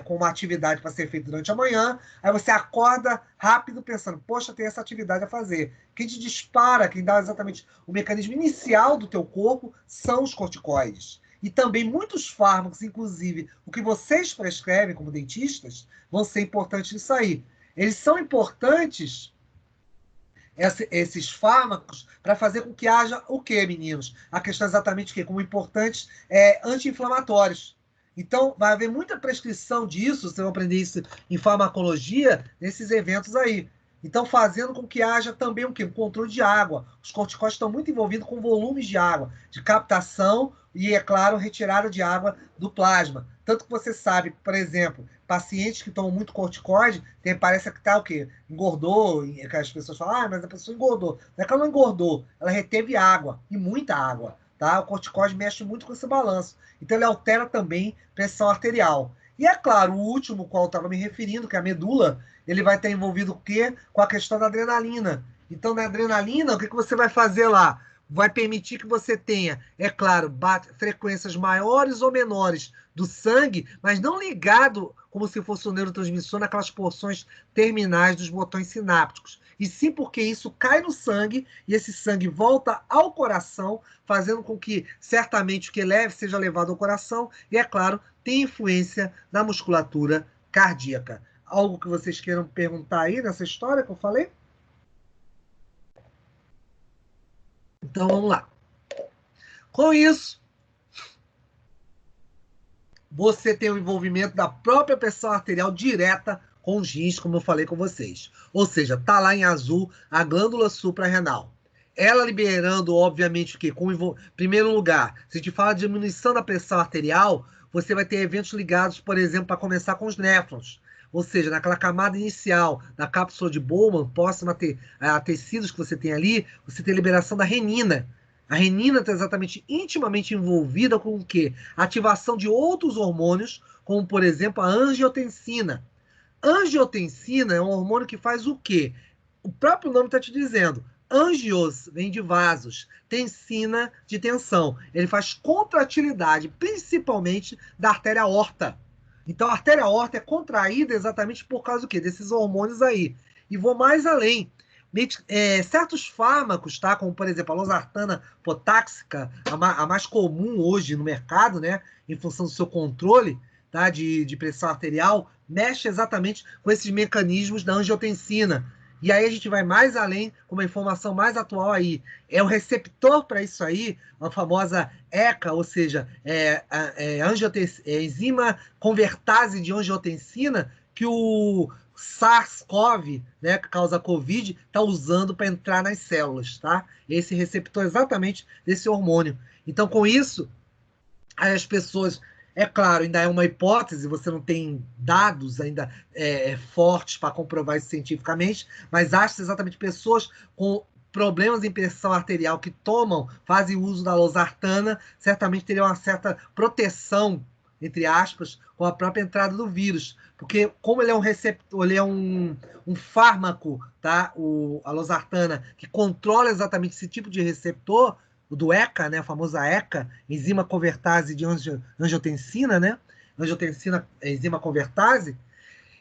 com uma atividade para ser feita durante a manhã, aí você acorda rápido pensando, poxa, tem essa atividade a fazer. Quem te dispara, quem dá exatamente o mecanismo inicial do teu corpo são os corticoides. E também muitos fármacos, inclusive o que vocês prescrevem como dentistas, vão ser importantes nisso aí. Eles são importantes, esses fármacos, para fazer com que haja o quê, meninos? A questão é exatamente o quê? Como importantes anti-inflamatórios. Então, vai haver muita prescrição disso, vocês vão aprender isso em farmacologia, nesses eventos aí. Então, fazendo com que haja também o quê? Um controle de água. Os corticóides estão muito envolvidos com volumes de água, de captação e, é claro, retirada de água do plasma. Tanto que você sabe, por exemplo, pacientes que tomam muito corticoide, parece que tá o quê? Engordou, que as pessoas falam, mas a pessoa engordou. Não é que ela não engordou, ela reteve água, e muita água. Tá? O corticóide mexe muito com esse balanço. Então, ele altera também a pressão arterial. E, é claro, o último, qual eu estava me referindo, que é a medula, ele vai estar envolvido o quê? Com a questão da adrenalina. Então, na adrenalina, o que você vai fazer lá? Vai permitir que você tenha, é claro, frequências maiores ou menores do sangue, mas não ligado como se fosse um neurotransmissor naquelas porções terminais dos botões sinápticos. E sim porque isso cai no sangue e esse sangue volta ao coração, fazendo com que certamente o que leve seja levado ao coração e, é claro, tem influência na musculatura cardíaca. Algo que vocês queiram perguntar aí nessa história que eu falei? Então vamos lá. Com isso, você tem o envolvimento da própria pressão arterial direta com os rins, como eu falei com vocês. Ou seja, está lá em azul a glândula suprarrenal. Ela liberando, obviamente, o quê? Primeiro lugar, se a gente fala de diminuição da pressão arterial, você vai ter eventos ligados, por exemplo, para começar com os néfrons. Ou seja, naquela camada inicial da cápsula de Bowman, próxima a tecidos que você tem ali, você tem liberação da renina. A renina está exatamente intimamente envolvida com o quê? A ativação de outros hormônios, como, por exemplo, a angiotensina. Angiotensina é um hormônio que faz o quê? O próprio nome está te dizendo. Angios vem de vasos, tensina de tensão. Ele faz contratilidade, principalmente da artéria aorta. Então, a artéria aorta é contraída exatamente por causa do quê? Desses hormônios aí. E vou mais além. Certos fármacos, tá? Como, por exemplo, a losartana potássica, a mais comum hoje no mercado, né? Em função do seu controle, tá? De pressão arterial, mexe exatamente com esses mecanismos da angiotensina. E aí a gente vai mais além, com uma informação mais atual aí. É o receptor para isso aí, a famosa ECA, ou seja, enzima convertase de angiotensina, que o SARS-CoV, né, que causa a Covid, está usando para entrar nas células, tá? Esse receptor exatamente desse hormônio. Então, com isso, as pessoas, é claro, ainda é uma hipótese, você não tem dados ainda fortes para comprovar isso cientificamente, mas acha exatamente pessoas com problemas em pressão arterial que fazem uso da losartana, certamente teriam uma certa proteção, entre aspas, com a própria entrada do vírus. Porque como ele é um receptor, ele é um fármaco, tá? A losartana, que controla exatamente esse tipo de receptor, o do ECA, né, a famosa ECA, enzima convertase de angiotensina, né? Angiotensina, enzima convertase.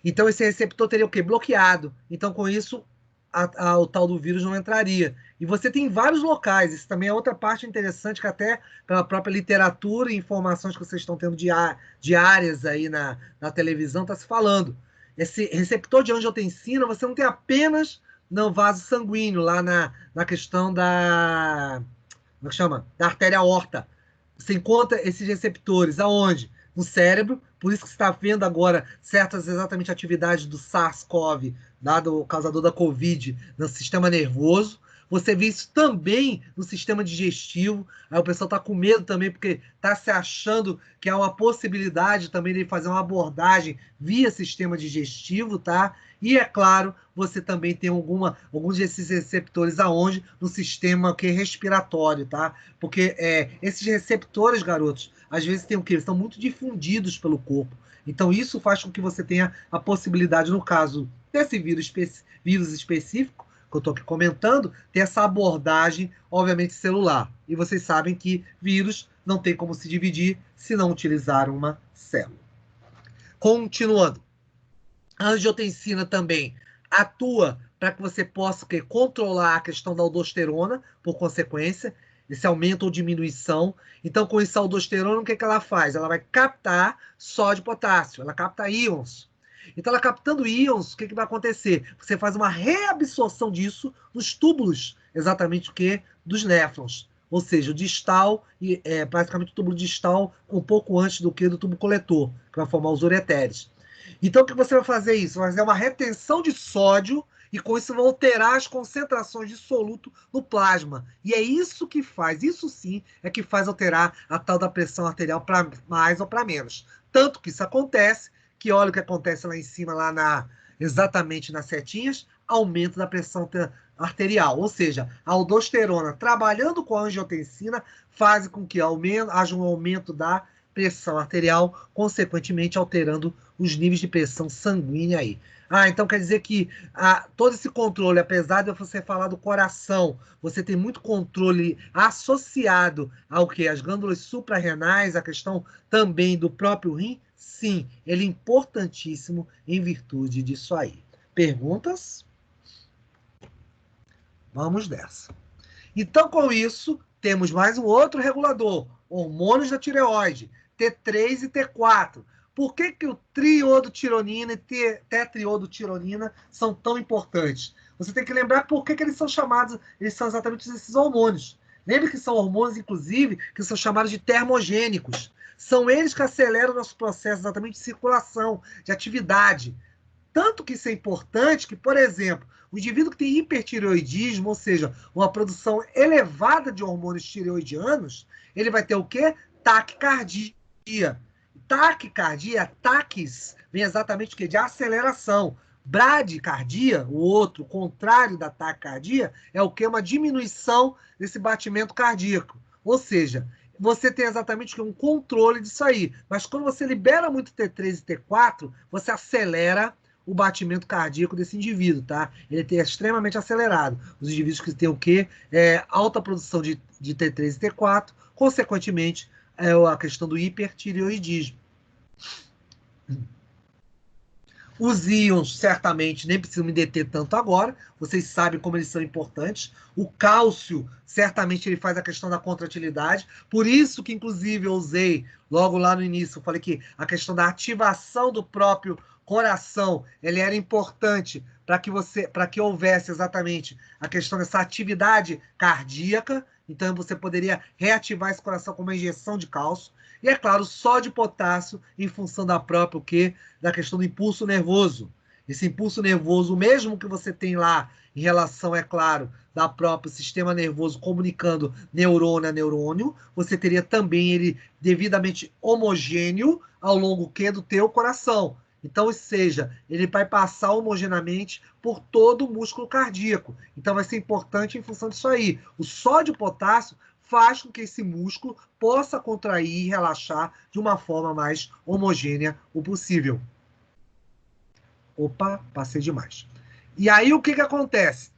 Então, esse receptor teria o quê? Bloqueado. Então, com isso, o tal do vírus não entraria. E você tem vários locais. Isso também é outra parte interessante que até pela própria literatura e informações que vocês estão tendo diárias aí na televisão está se falando. Esse receptor de angiotensina você não tem apenas no vaso sanguíneo, lá na questão da... Como é que chama? Da artéria aorta. Você encontra esses receptores aonde? No cérebro, por isso que você está vendo agora certas exatamente atividades do SARS-CoV, dado o causador da Covid, no sistema nervoso. Você vê isso também no sistema digestivo. Aí o pessoal está com medo também, porque está se achando que há uma possibilidade também de fazer uma abordagem via sistema digestivo, tá? E, é claro, você também tem alguns desses receptores aonde? No sistema respiratório, tá? Porque esses receptores, garotos, às vezes tem o quê? Eles estão muito difundidos pelo corpo. Então, isso faz com que você tenha a possibilidade, no caso desse vírus específico, que eu estou aqui comentando, ter essa abordagem, obviamente, celular. E vocês sabem que vírus não tem como se dividir se não utilizar uma célula. Continuando. A angiotensina também atua para que você possa controlar a questão da aldosterona, por consequência, esse aumento ou diminuição. Então, com essa aldosterona, o que ela faz? Ela vai captar sódio e potássio, ela capta íons. Então, ela captando íons, o que vai acontecer? Você faz uma reabsorção disso nos túbulos, exatamente o que? Dos néfrons. Ou seja, o distal, praticamente o túbulo distal, um pouco antes do que do tubo coletor, que vai formar os ureteres. Então, o que você vai fazer isso? Vai fazer uma retenção de sódio e com isso vai alterar as concentrações de soluto no plasma. E é isso que faz, isso sim, é que faz alterar a tal da pressão arterial para mais ou para menos. Tanto que isso acontece, que olha o que acontece lá em cima, exatamente nas setinhas, aumento da pressão arterial. Ou seja, a aldosterona trabalhando com a angiotensina faz com que haja um aumento da pressão arterial, consequentemente alterando os níveis de pressão sanguínea aí. Então quer dizer que todo esse controle, apesar de você falar do coração, você tem muito controle associado ao que? As glândulas suprarrenais, a questão também do próprio rim? Sim, ele é importantíssimo em virtude disso aí. Perguntas? Vamos dessa. Então, com isso, temos mais um outro regulador, hormônios da tireoide, T3 e T4. Por que o triodotironina e tetriodotironina são tão importantes? Você tem que lembrar por que eles são chamados, eles são exatamente esses hormônios. Lembre que são hormônios, inclusive, que são chamados de termogênicos. São eles que aceleram o nosso processo exatamente de circulação, de atividade. Tanto que isso é importante que, por exemplo, o indivíduo que tem hipertireoidismo, ou seja, uma produção elevada de hormônios tireoidianos, ele vai ter o quê? Taquicardia. Taquicardia, taquis, vem exatamente o quê? De aceleração. Bradicardia, o outro, contrário da taquicardia, é o quê? Uma diminuição desse batimento cardíaco. Ou seja, você tem exatamente um controle disso aí. Mas quando você libera muito T3 e T4, você acelera o batimento cardíaco desse indivíduo, tá? Ele é extremamente acelerado. Os indivíduos que têm o quê? Alta produção de T3 e T4, consequentemente, a questão do hipertireoidismo. Os íons, certamente, nem preciso me deter tanto agora, vocês sabem como eles são importantes. O cálcio, certamente, ele faz a questão da contratilidade, por isso que, inclusive, eu usei, logo lá no início, eu falei que a questão da ativação do próprio coração, ele era importante para que houvesse exatamente a questão dessa atividade cardíaca, então você poderia reativar esse coração com uma injeção de cálcio. E, é claro, sódio e potássio em função da própria, o quê? Da questão do impulso nervoso. Esse impulso nervoso, mesmo que você tem lá, em relação, é claro, da próprio sistema nervoso comunicando neurônio a neurônio, você teria também ele devidamente homogêneo ao longo do teu coração. Então, ou seja, ele vai passar homogeneamente por todo o músculo cardíaco. Então, vai ser importante em função disso aí. O sódio e o potássio faz com que esse músculo possa contrair e relaxar de uma forma mais homogênea o possível. Opa, passei demais. E aí, o que acontece?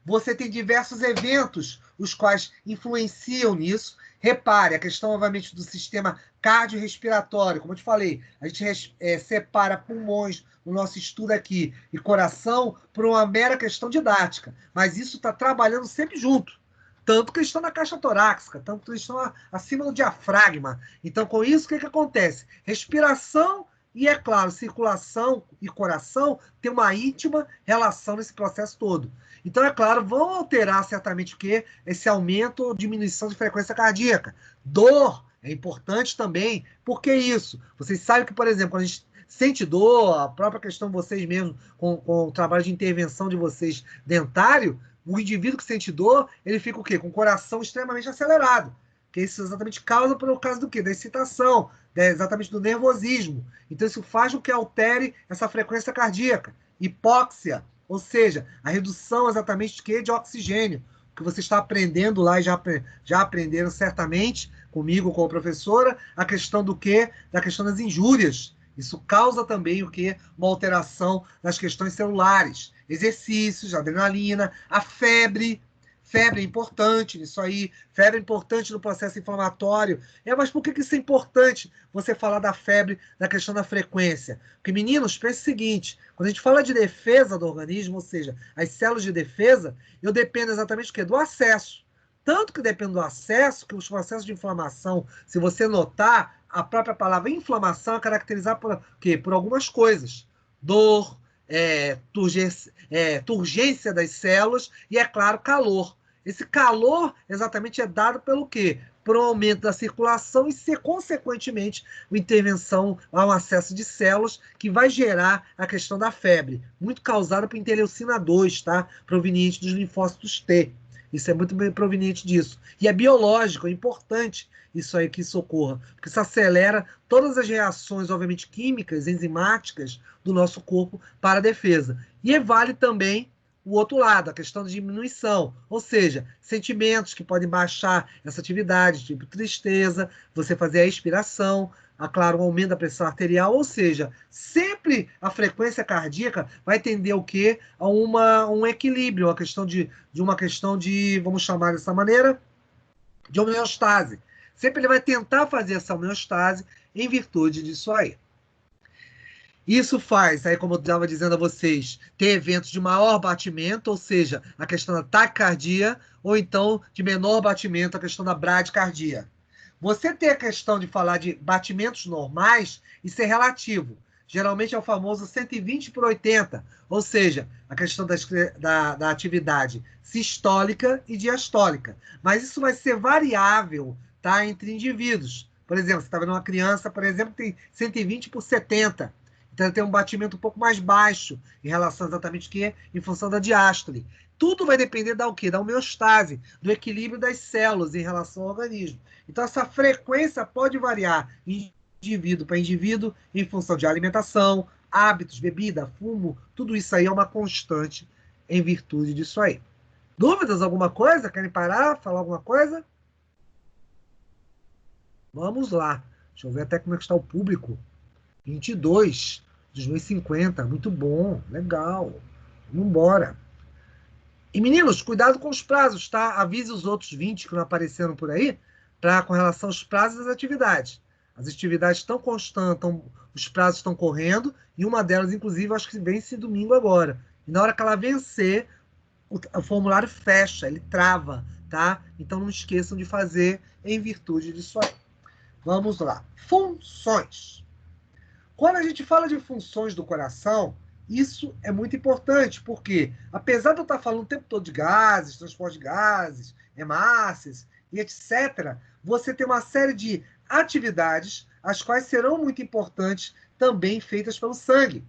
Você tem diversos eventos os quais influenciam nisso. Repare, a questão, obviamente, do sistema cardiorrespiratório. Como eu te falei, a gente separa pulmões no nosso estudo aqui e coração por uma mera questão didática. Mas isso está trabalhando sempre junto. Tanto que eles estão na caixa torácica, tanto que eles estão acima do diafragma. Então, com isso, o que acontece? Respiração e, é claro, circulação e coração têm uma íntima relação nesse processo todo. Então, é claro, vão alterar certamente o quê? Esse aumento ou diminuição de frequência cardíaca. Dor é importante também. Por que isso? Vocês sabem que, por exemplo, quando a gente sente dor, a própria questão de vocês mesmos, com o trabalho de intervenção de vocês dentário, o indivíduo que sente dor, ele fica o quê? Com o coração extremamente acelerado. Que isso exatamente causa por causa do quê? Da excitação, exatamente do nervosismo. Então isso faz com que altere essa frequência cardíaca. Hipóxia, ou seja, a redução exatamente de quê? De oxigênio. Que você está aprendendo lá e já aprenderam certamente comigo, com a professora, a questão do quê? Da questão das injúrias. Isso causa também o quê? Uma alteração nas questões celulares. Exercícios, adrenalina, a febre. Febre é importante nisso aí. Febre é importante no processo inflamatório. Mas por que isso é importante? Você falar da febre, da questão da frequência. Porque, meninos, pense o seguinte. Quando a gente fala de defesa do organismo, ou seja, as células de defesa, eu dependo exatamente do quê? Do acesso. Tanto que depende do acesso, que os processos de inflamação, se você notar, a própria palavra inflamação é caracterizada por quê? Por algumas coisas. Dor, turgência das células e, é claro, calor. Esse calor exatamente é dado pelo quê? Por um aumento da circulação e ser, consequentemente, uma intervenção a um acesso de células que vai gerar a questão da febre, muito causada por interleucina 2, tá? Proveniente dos linfócitos T. Isso é muito bem proveniente disso. E é biológico, é importante isso aí que isso ocorra, porque isso acelera todas as reações, obviamente, químicas, enzimáticas do nosso corpo para a defesa. E vale também o outro lado, a questão de diminuição, ou seja, sentimentos que podem baixar essa atividade, tipo tristeza, você fazer a expiração, claro, um aumento da pressão arterial, ou seja, sempre a frequência cardíaca vai tender o quê? A um equilíbrio, uma questão de, vamos chamar dessa maneira, de homeostase. Sempre ele vai tentar fazer essa homeostase em virtude disso aí. Isso faz, aí como eu estava dizendo a vocês, ter eventos de maior batimento, ou seja, a questão da taquicardia, ou então de menor batimento, a questão da bradicardia. Você ter a questão de falar de batimentos normais, isso é relativo. Geralmente é o famoso 120/80, ou seja, a questão da atividade sistólica e diastólica. Mas isso vai ser variável, tá, entre indivíduos. Por exemplo, você está vendo uma criança, por exemplo, que tem 120/70. Então, ele tem um batimento um pouco mais baixo em relação exatamente ao que em função da diástole. Tudo vai depender da o quê? Da homeostase, do equilíbrio das células em relação ao organismo. Então, essa frequência pode variar de indivíduo para indivíduo em função de alimentação, hábitos, bebida, fumo, tudo isso aí é uma constante em virtude disso aí. Dúvidas? Alguma coisa? Querem parar? Falar alguma coisa? Vamos lá. Deixa eu ver até como é que está o público. 22, 2050, muito bom, legal. Vamos embora. E meninos, cuidado com os prazos, tá? Avise os outros 20 que não apareceram por aí, com relação aos prazos das atividades. As atividades estão constantes, os prazos estão correndo, e uma delas, inclusive, eu acho que vence domingo agora. E na hora que ela vencer, o formulário fecha, ele trava, tá? Então não esqueçam de fazer em virtude disso aí. Vamos lá. Funções. Quando a gente fala de funções do coração, isso é muito importante, porque apesar de eu estar falando o tempo todo de gases, transporte de gases, hemácias e etc., você tem uma série de atividades, as quais serão muito importantes também feitas pelo sangue,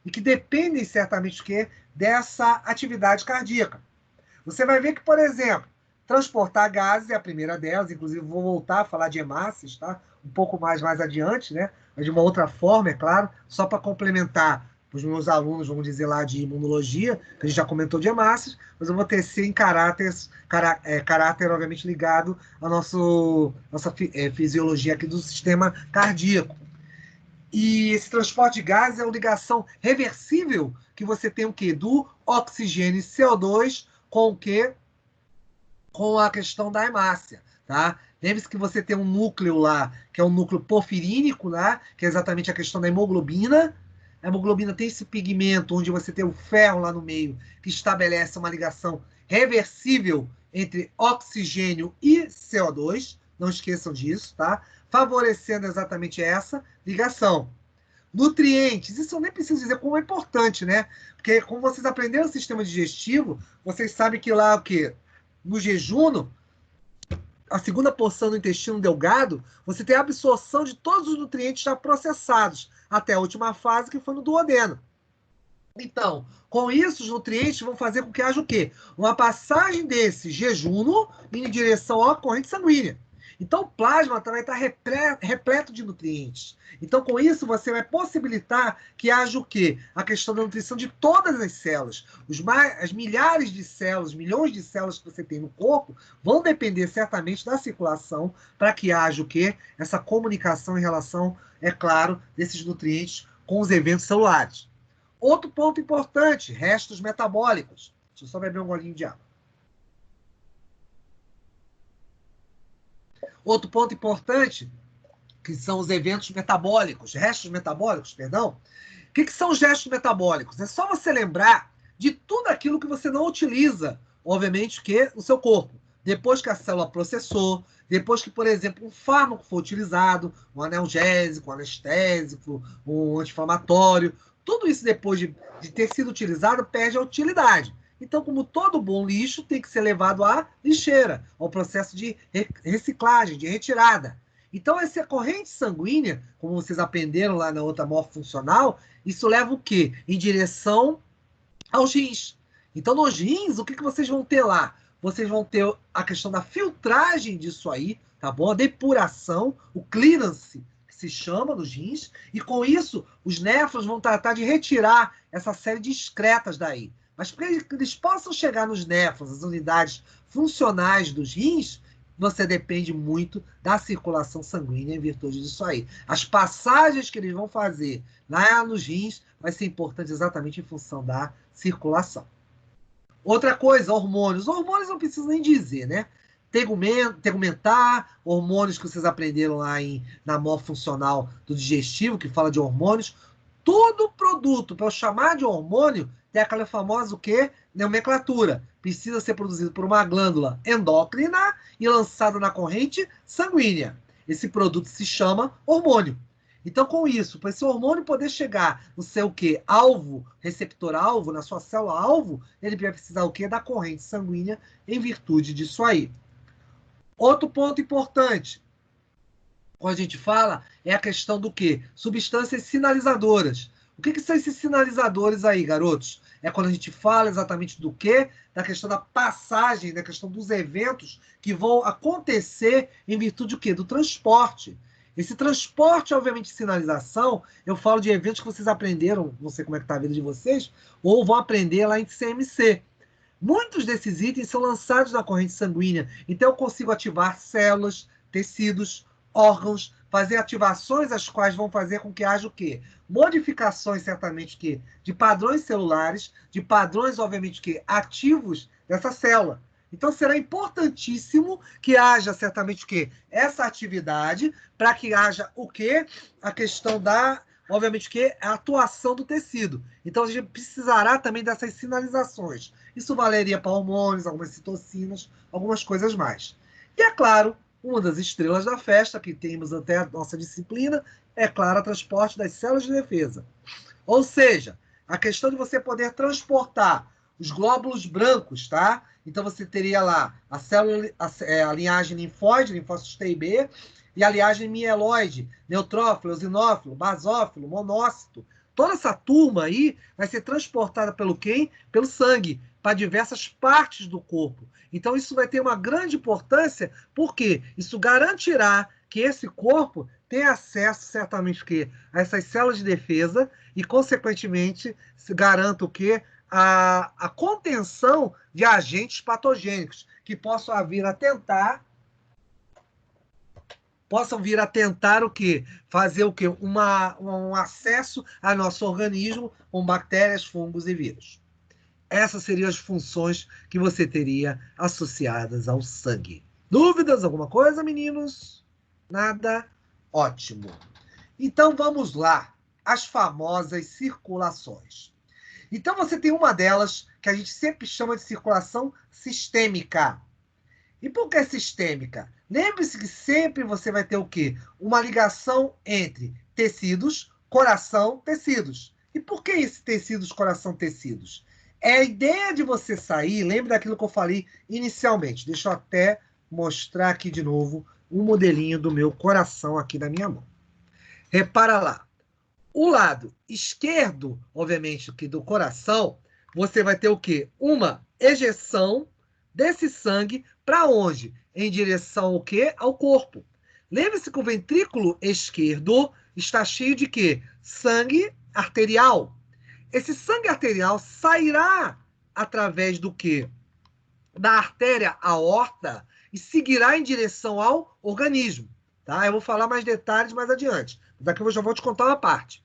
e que dependem certamente do quê? Dessa atividade cardíaca. Você vai ver que, por exemplo, transportar gases é a primeira delas, inclusive vou voltar a falar de hemácias, tá? Um pouco mais adiante, né? Mas de uma outra forma, é claro, só para complementar os meus alunos, vamos dizer lá, de imunologia, que a gente já comentou de hemácias, mas eu vou tecer em caráter obviamente, ligado à nossa fisiologia aqui do sistema cardíaco. E esse transporte de gases é uma ligação reversível que você tem o quê? Do oxigênio CO2 com o quê? Com a questão da hemácia, tá? Lembre-se que você tem um núcleo lá, que é um núcleo porfirínico, né? Que é exatamente a questão da hemoglobina. A hemoglobina tem esse pigmento onde você tem o ferro lá no meio, que estabelece uma ligação reversível entre oxigênio e CO2. Não esqueçam disso, tá? Favorecendo exatamente essa ligação. Nutrientes, isso eu nem preciso dizer como é importante, né? Porque como vocês aprenderam o sistema digestivo, vocês sabem que lá o quê? No jejum, a segunda porção do intestino delgado, você tem a absorção de todos os nutrientes já processados, até a última fase, que foi no duodeno. Então, com isso, os nutrientes vão fazer com que haja o quê? Uma passagem desse jejum em direção à corrente sanguínea. Então, o plasma vai estar repleto de nutrientes. Então, com isso, você vai possibilitar que haja o quê? A questão da nutrição de todas as células. As milhares de células, milhões de células que você tem no corpo vão depender certamente da circulação para que haja o quê? Essa comunicação em relação, é claro, desses nutrientes com os eventos celulares. Outro ponto importante, restos metabólicos. Deixa eu só beber um golinho de água. Outro ponto importante, que são os eventos metabólicos, restos metabólicos, perdão. O que são os restos metabólicos? É só você lembrar de tudo aquilo que você não utiliza, obviamente, que no seu corpo. Depois que a célula processou, depois que, por exemplo, um fármaco foi utilizado, um analgésico, um anestésico, um anti-inflamatório, tudo isso depois de ter sido utilizado perde a utilidade. Então, como todo bom lixo, tem que ser levado à lixeira, ao processo de reciclagem, de retirada. Então, essa corrente sanguínea, como vocês aprenderam lá na outra morfofuncional, isso leva o quê? Em direção aos rins. Então, nos rins, o que vocês vão ter lá? Vocês vão ter a questão da filtragem disso aí, tá bom? A depuração, o clearance, que se chama nos rins, e com isso, os néfrons vão tratar de retirar essa série de excretas daí. Mas para que eles possam chegar nos néfrons, as unidades funcionais dos rins, você depende muito da circulação sanguínea em virtude disso aí. As passagens que eles vão fazer lá nos rins vai ser importante exatamente em função da circulação. Outra coisa, hormônios. Hormônios não preciso nem dizer, né? Tegumentar, hormônios que vocês aprenderam lá na morfofuncional do digestivo, que fala de hormônios. Todo produto, para eu chamar de hormônio, tem aquela famosa o quê? Nomenclatura. Precisa ser produzido por uma glândula endócrina e lançado na corrente sanguínea. Esse produto se chama hormônio. Então, com isso, para esse hormônio poder chegar no seu quê? Alvo, receptor-alvo, na sua célula-alvo, ele vai precisar o quê? Da corrente sanguínea em virtude disso aí. Outro ponto importante, quando a gente fala, é a questão do quê? Substâncias sinalizadoras. O que são esses sinalizadores aí, garotos? É quando a gente fala exatamente do quê? Da questão da passagem, da questão dos eventos que vão acontecer em virtude do quê? Do transporte. Esse transporte, obviamente, de sinalização, eu falo de eventos que vocês aprenderam, não sei como é que está a vida de vocês, ou vão aprender lá em CMC. Muitos desses itens são lançados na corrente sanguínea, então eu consigo ativar células, tecidos, órgãos, fazer ativações as quais vão fazer com que haja o quê? Modificações, certamente, que de padrões celulares, de padrões, obviamente, que ativos dessa célula. Então, será importantíssimo que haja, certamente, o quê? Essa atividade, para que haja o quê? A questão da, obviamente, que a atuação do tecido. Então, a gente precisará também dessas sinalizações. Isso valeria para hormônios, algumas citocinas, algumas coisas mais. E, é claro, uma das estrelas da festa, que temos até a nossa disciplina, é, claro, o transporte das células de defesa. Ou seja, a questão de você poder transportar os glóbulos brancos, tá? Então, você teria lá a célula, a linhagem linfóide, linfócitos T e B, e a linhagem mieloide, neutrófilo, eosinófilo, basófilo, monócito. Toda essa turma aí vai ser transportada pelo quem? Pelo sangue, para diversas partes do corpo. Então, isso vai ter uma grande importância, porque isso garantirá que esse corpo tenha acesso, certamente, a essas células de defesa e, consequentemente, se garanta o quê? A contenção de agentes patogênicos que possam vir a tentar o quê? Fazer o quê? Um acesso ao nosso organismo com bactérias, fungos e vírus. Essas seriam as funções que você teria associadas ao sangue. Dúvidas? Alguma coisa, meninos? Nada? Ótimo. Então, vamos lá. As famosas circulações. Então, você tem uma delas que a gente sempre chama de circulação sistêmica. E por que sistêmica? Lembre-se que sempre você vai ter o quê? Uma ligação entre tecidos, coração, tecidos. E por que esse tecidos, coração, tecidos? É a ideia de você sair, lembre daquilo que eu falei inicialmente. Deixa eu até mostrar aqui de novo um modelinho do meu coração aqui na minha mão. Repara lá. O lado esquerdo, obviamente, aqui do coração, você vai ter o quê? Uma ejeção desse sangue para onde? Em direção ao quê? Ao corpo. Lembre-se que o ventrículo esquerdo está cheio de quê? Sangue arterial. Esse sangue arterial sairá através do quê? Da artéria aorta e seguirá em direção ao organismo. Tá? Eu vou falar mais detalhes mais adiante. Daqui eu já vou te contar uma parte.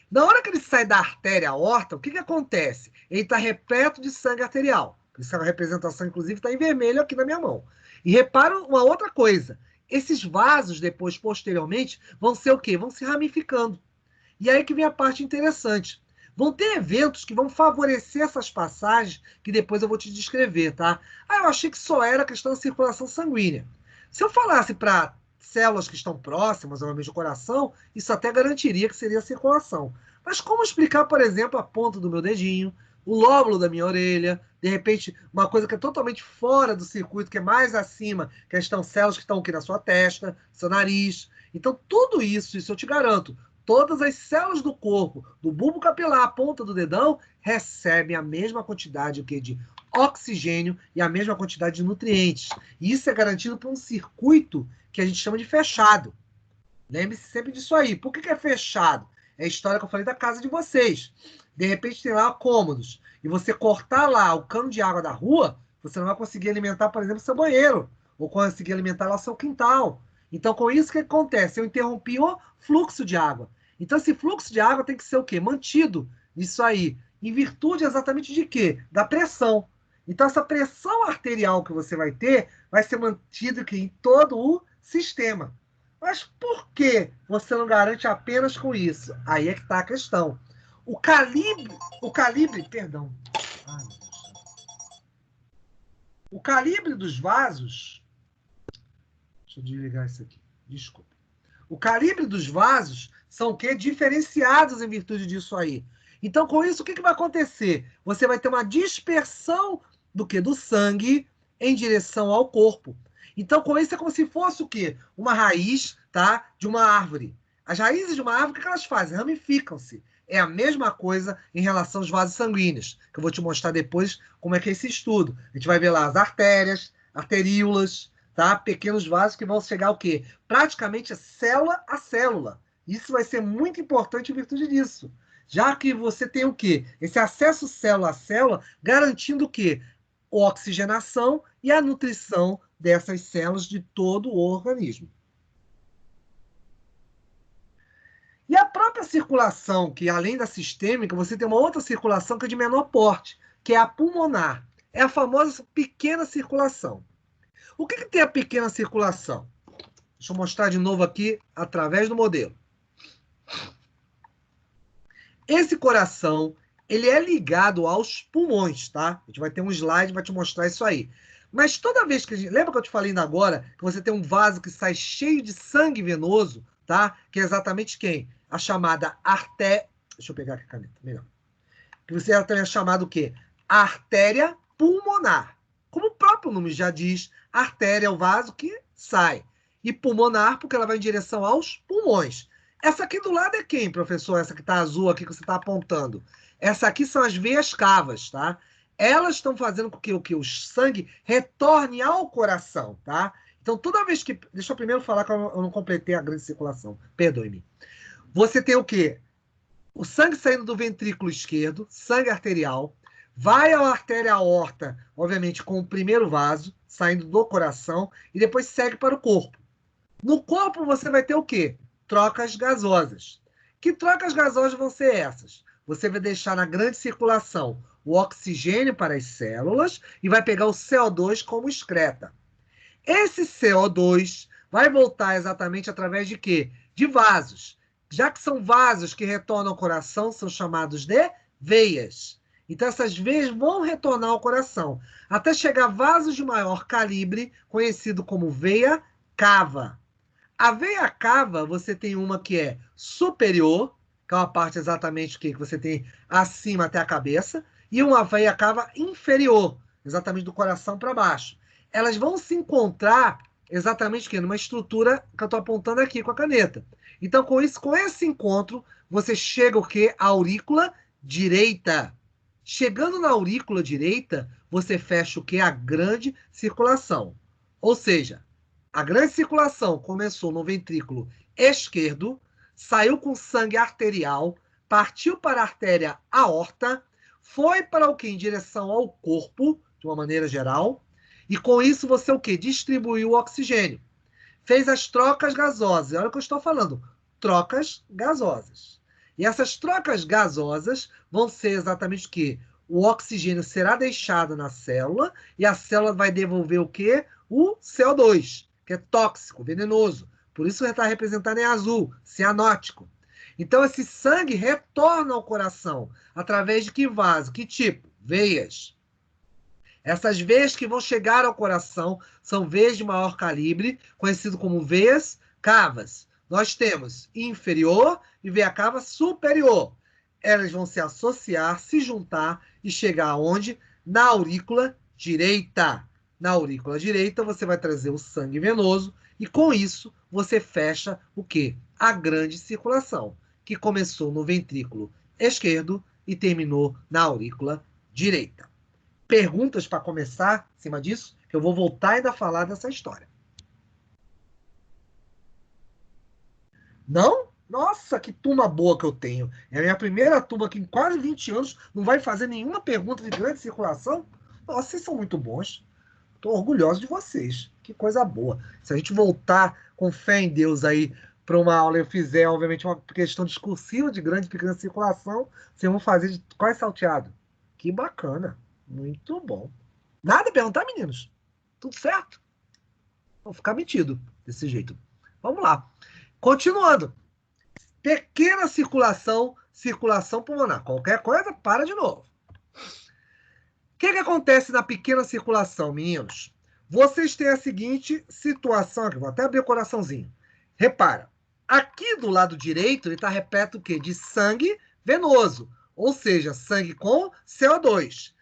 Na hora que ele sai da artéria aorta, o que acontece? Ele está repleto de sangue arterial. Essa representação, inclusive, está em vermelho aqui na minha mão. E repara uma outra coisa. Esses vasos, depois, posteriormente, vão ser o quê? Vão se ramificando. E aí que vem a parte interessante. Vão ter eventos que vão favorecer essas passagens, que depois eu vou te descrever, tá? Ah, eu achei que só era a questão da circulação sanguínea. Se eu falasse para células que estão próximas, obviamente, do coração, isso até garantiria que seria a circulação. Mas como explicar, por exemplo, a ponta do meu dedinho, o lóbulo da minha orelha, de repente, uma coisa que é totalmente fora do circuito, que é mais acima, que estão células que estão aqui na sua testa, seu nariz. Então, tudo isso eu te garanto, todas as células do corpo, do bulbo capilar, a ponta do dedão, recebem a mesma quantidade de oxigênio e a mesma quantidade de nutrientes. E isso é garantido por um circuito que a gente chama de fechado. Lembre-se sempre disso aí. Por que é fechado? É a história que eu falei da casa de vocês. De repente tem lá cômodos. E você cortar lá o cano de água da rua, você não vai conseguir alimentar, por exemplo, seu banheiro. Ou conseguir alimentar lá o seu quintal. Então, com isso, o que acontece? Eu interrompi o fluxo de água. Então, esse fluxo de água tem que ser o quê? Mantido. Isso aí. Em virtude exatamente de quê? Da pressão. Então, essa pressão arterial que você vai ter vai ser mantida aqui em todo o sistema. Mas por que você não garante apenas com isso? Aí é que está a questão. Perdão. Ai, o calibre dos vasos, deixa eu desligar isso aqui, desculpa. O calibre dos vasos são o quê? Diferenciados em virtude disso aí. Então, com isso, o que vai acontecer? Você vai ter uma dispersão do quê? Do sangue em direção ao corpo. Então, com isso, é como se fosse o quê? Uma raiz, tá? De uma árvore. As raízes de uma árvore, o que elas fazem? Ramificam-se. É a mesma coisa em relação aos vasos sanguíneos, que eu vou te mostrar depois como é que é esse estudo. A gente vai ver lá as artérias, arteríolas, tá? Pequenos vasos que vão chegar ao quê? Praticamente célula a célula. Isso vai ser muito importante em virtude disso. Já que você tem o quê? Esse acesso célula a célula, garantindo o quê? A oxigenação e a nutrição dessas células de todo o organismo. E a própria circulação, que além da sistêmica, você tem uma outra circulação que é de menor porte, que é a pulmonar. É a famosa pequena circulação. O que tem a pequena circulação? Deixa eu mostrar de novo aqui através do modelo. Esse coração, ele é ligado aos pulmões, tá? A gente vai ter um slide que vai te mostrar isso aí. Mas toda vez que a gente... Lembra que eu te falei ainda agora que você tem um vaso que sai cheio de sangue venoso, tá? Que é exatamente quem? A chamada artéria... Deixa eu pegar aqui a caneta, melhor. Que você também é chamado o quê? Artéria pulmonar. Como o próprio nome já diz, artéria é o vaso que sai. E pulmonar, porque ela vai em direção aos pulmões. Essa aqui do lado é quem, professor? Essa que está azul aqui que você está apontando. Essa aqui são as veias cavas, tá? Elas estão fazendo com que o sangue retorne ao coração, tá? Então, toda vez que... Deixa eu primeiro falar que eu não completei a grande circulação. Perdoe-me. Você tem o quê? O sangue saindo do ventrículo esquerdo, sangue arterial, vai à artéria aorta, obviamente com o primeiro vaso, saindo do coração, e depois segue para o corpo. No corpo você vai ter o quê? Trocas gasosas. Que trocas gasosas vão ser essas? Você vai deixar na grande circulação o oxigênio para as células e vai pegar o CO2 como excreta. Esse CO2 vai voltar exatamente através de quê? De vasos. Já que são vasos que retornam ao coração, são chamados de veias. Então, essas veias vão retornar ao coração, até chegar a vasos de maior calibre, conhecido como veia cava. A veia cava, você tem uma que é superior, que é uma parte exatamente que você tem acima até a cabeça, e uma veia cava inferior, exatamente do coração para baixo. Elas vão se encontrar exatamente aqui, numa estrutura que eu estou apontando aqui com a caneta. Então, com isso, com esse encontro, você chega o quê? A aurícula direita. Chegando na aurícula direita, você fecha o quê? A grande circulação. Ou seja, a grande circulação começou no ventrículo esquerdo, saiu com sangue arterial, partiu para a artéria aorta, foi para o quê? Em direção ao corpo, de uma maneira geral, e com isso você o quê? Distribuiu o oxigênio. Fez as trocas gasosas. Olha o que eu estou falando. Trocas gasosas. E essas trocas gasosas vão ser exatamente o quê? O oxigênio será deixado na célula e a célula vai devolver o quê? O CO2, que é tóxico, venenoso. Por isso está representado em azul, cianótico. Então, esse sangue retorna ao coração através de que vaso? Que tipo? Veias. Essas veias que vão chegar ao coração são veias de maior calibre, conhecido como veias cavas. Nós temos inferior e veia cava superior. elas vão se associar, se juntar e chegar aonde? Na aurícula direita. Na aurícula direita, você vai trazer o sangue venoso e, com isso, você fecha o quê? A grande circulação, que começou no ventrículo esquerdo e terminou na aurícula direita. Perguntas para começar em cima disso? Que eu vou voltar ainda a falar dessa história. Não? Nossa, que turma boa que eu tenho. É a minha primeira turma que em quase 20 anos não vai fazer nenhuma pergunta de grande circulação. Nossa, vocês são muito bons. Estou orgulhoso de vocês. Que coisa boa. Se a gente voltar com fé em Deus aí para uma aula e eu fizer, obviamente, uma questão discursiva de grande e pequena circulação, vocês vão fazer de quase salteado. Que bacana. Muito bom. Nada a perguntar, meninos? Tudo certo? Vou ficar metido desse jeito. Vamos lá. Continuando. Pequena circulação, circulação pulmonar. Qualquer coisa, para de novo. O que acontece na pequena circulação, meninos? Vocês têm a seguinte situação aqui. Vou até abrir o coraçãozinho. Repara. Aqui do lado direito, ele está repleto o quê? De sangue venoso. Ou seja, sangue com CO2.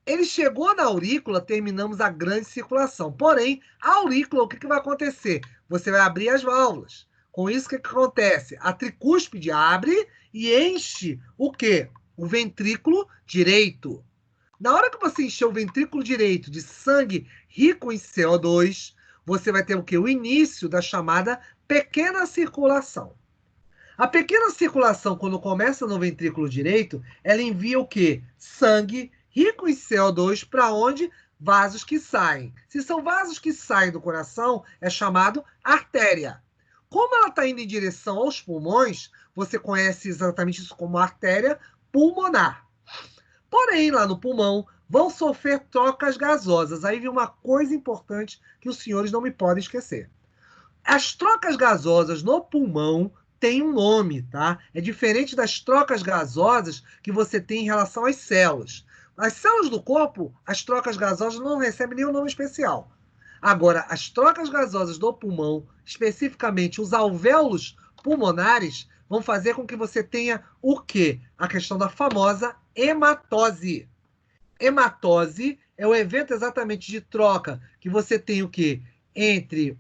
Ele chegou na aurícula, terminamos a grande circulação. Porém, a aurícula, o que vai acontecer? Você vai abrir as válvulas. Com isso, o que acontece? A tricúspide abre e enche o quê? O ventrículo direito. Na hora que você encher o ventrículo direito de sangue rico em CO2, você vai ter o quê? O início da chamada pequena circulação. A pequena circulação, quando começa no ventrículo direito, ela envia o quê? Sangue rico em CO2 para onde? Vasos que saem. Se são vasos que saem do coração, é chamado artéria. Como ela está indo em direção aos pulmões, você conhece exatamente isso como artéria pulmonar. Porém, lá no pulmão, vão sofrer trocas gasosas. Aí vem uma coisa importante que os senhores não me podem esquecer. As trocas gasosas no pulmão têm um nome, tá? É diferente das trocas gasosas que você tem em relação às células. As células do corpo, as trocas gasosas não recebem nenhum nome especial. Agora, as trocas gasosas do pulmão, especificamente os alvéolos pulmonares, vão fazer com que você tenha o quê? A questão da famosa hematose. Hematose é o evento exatamente de troca que você tem o quê? Entre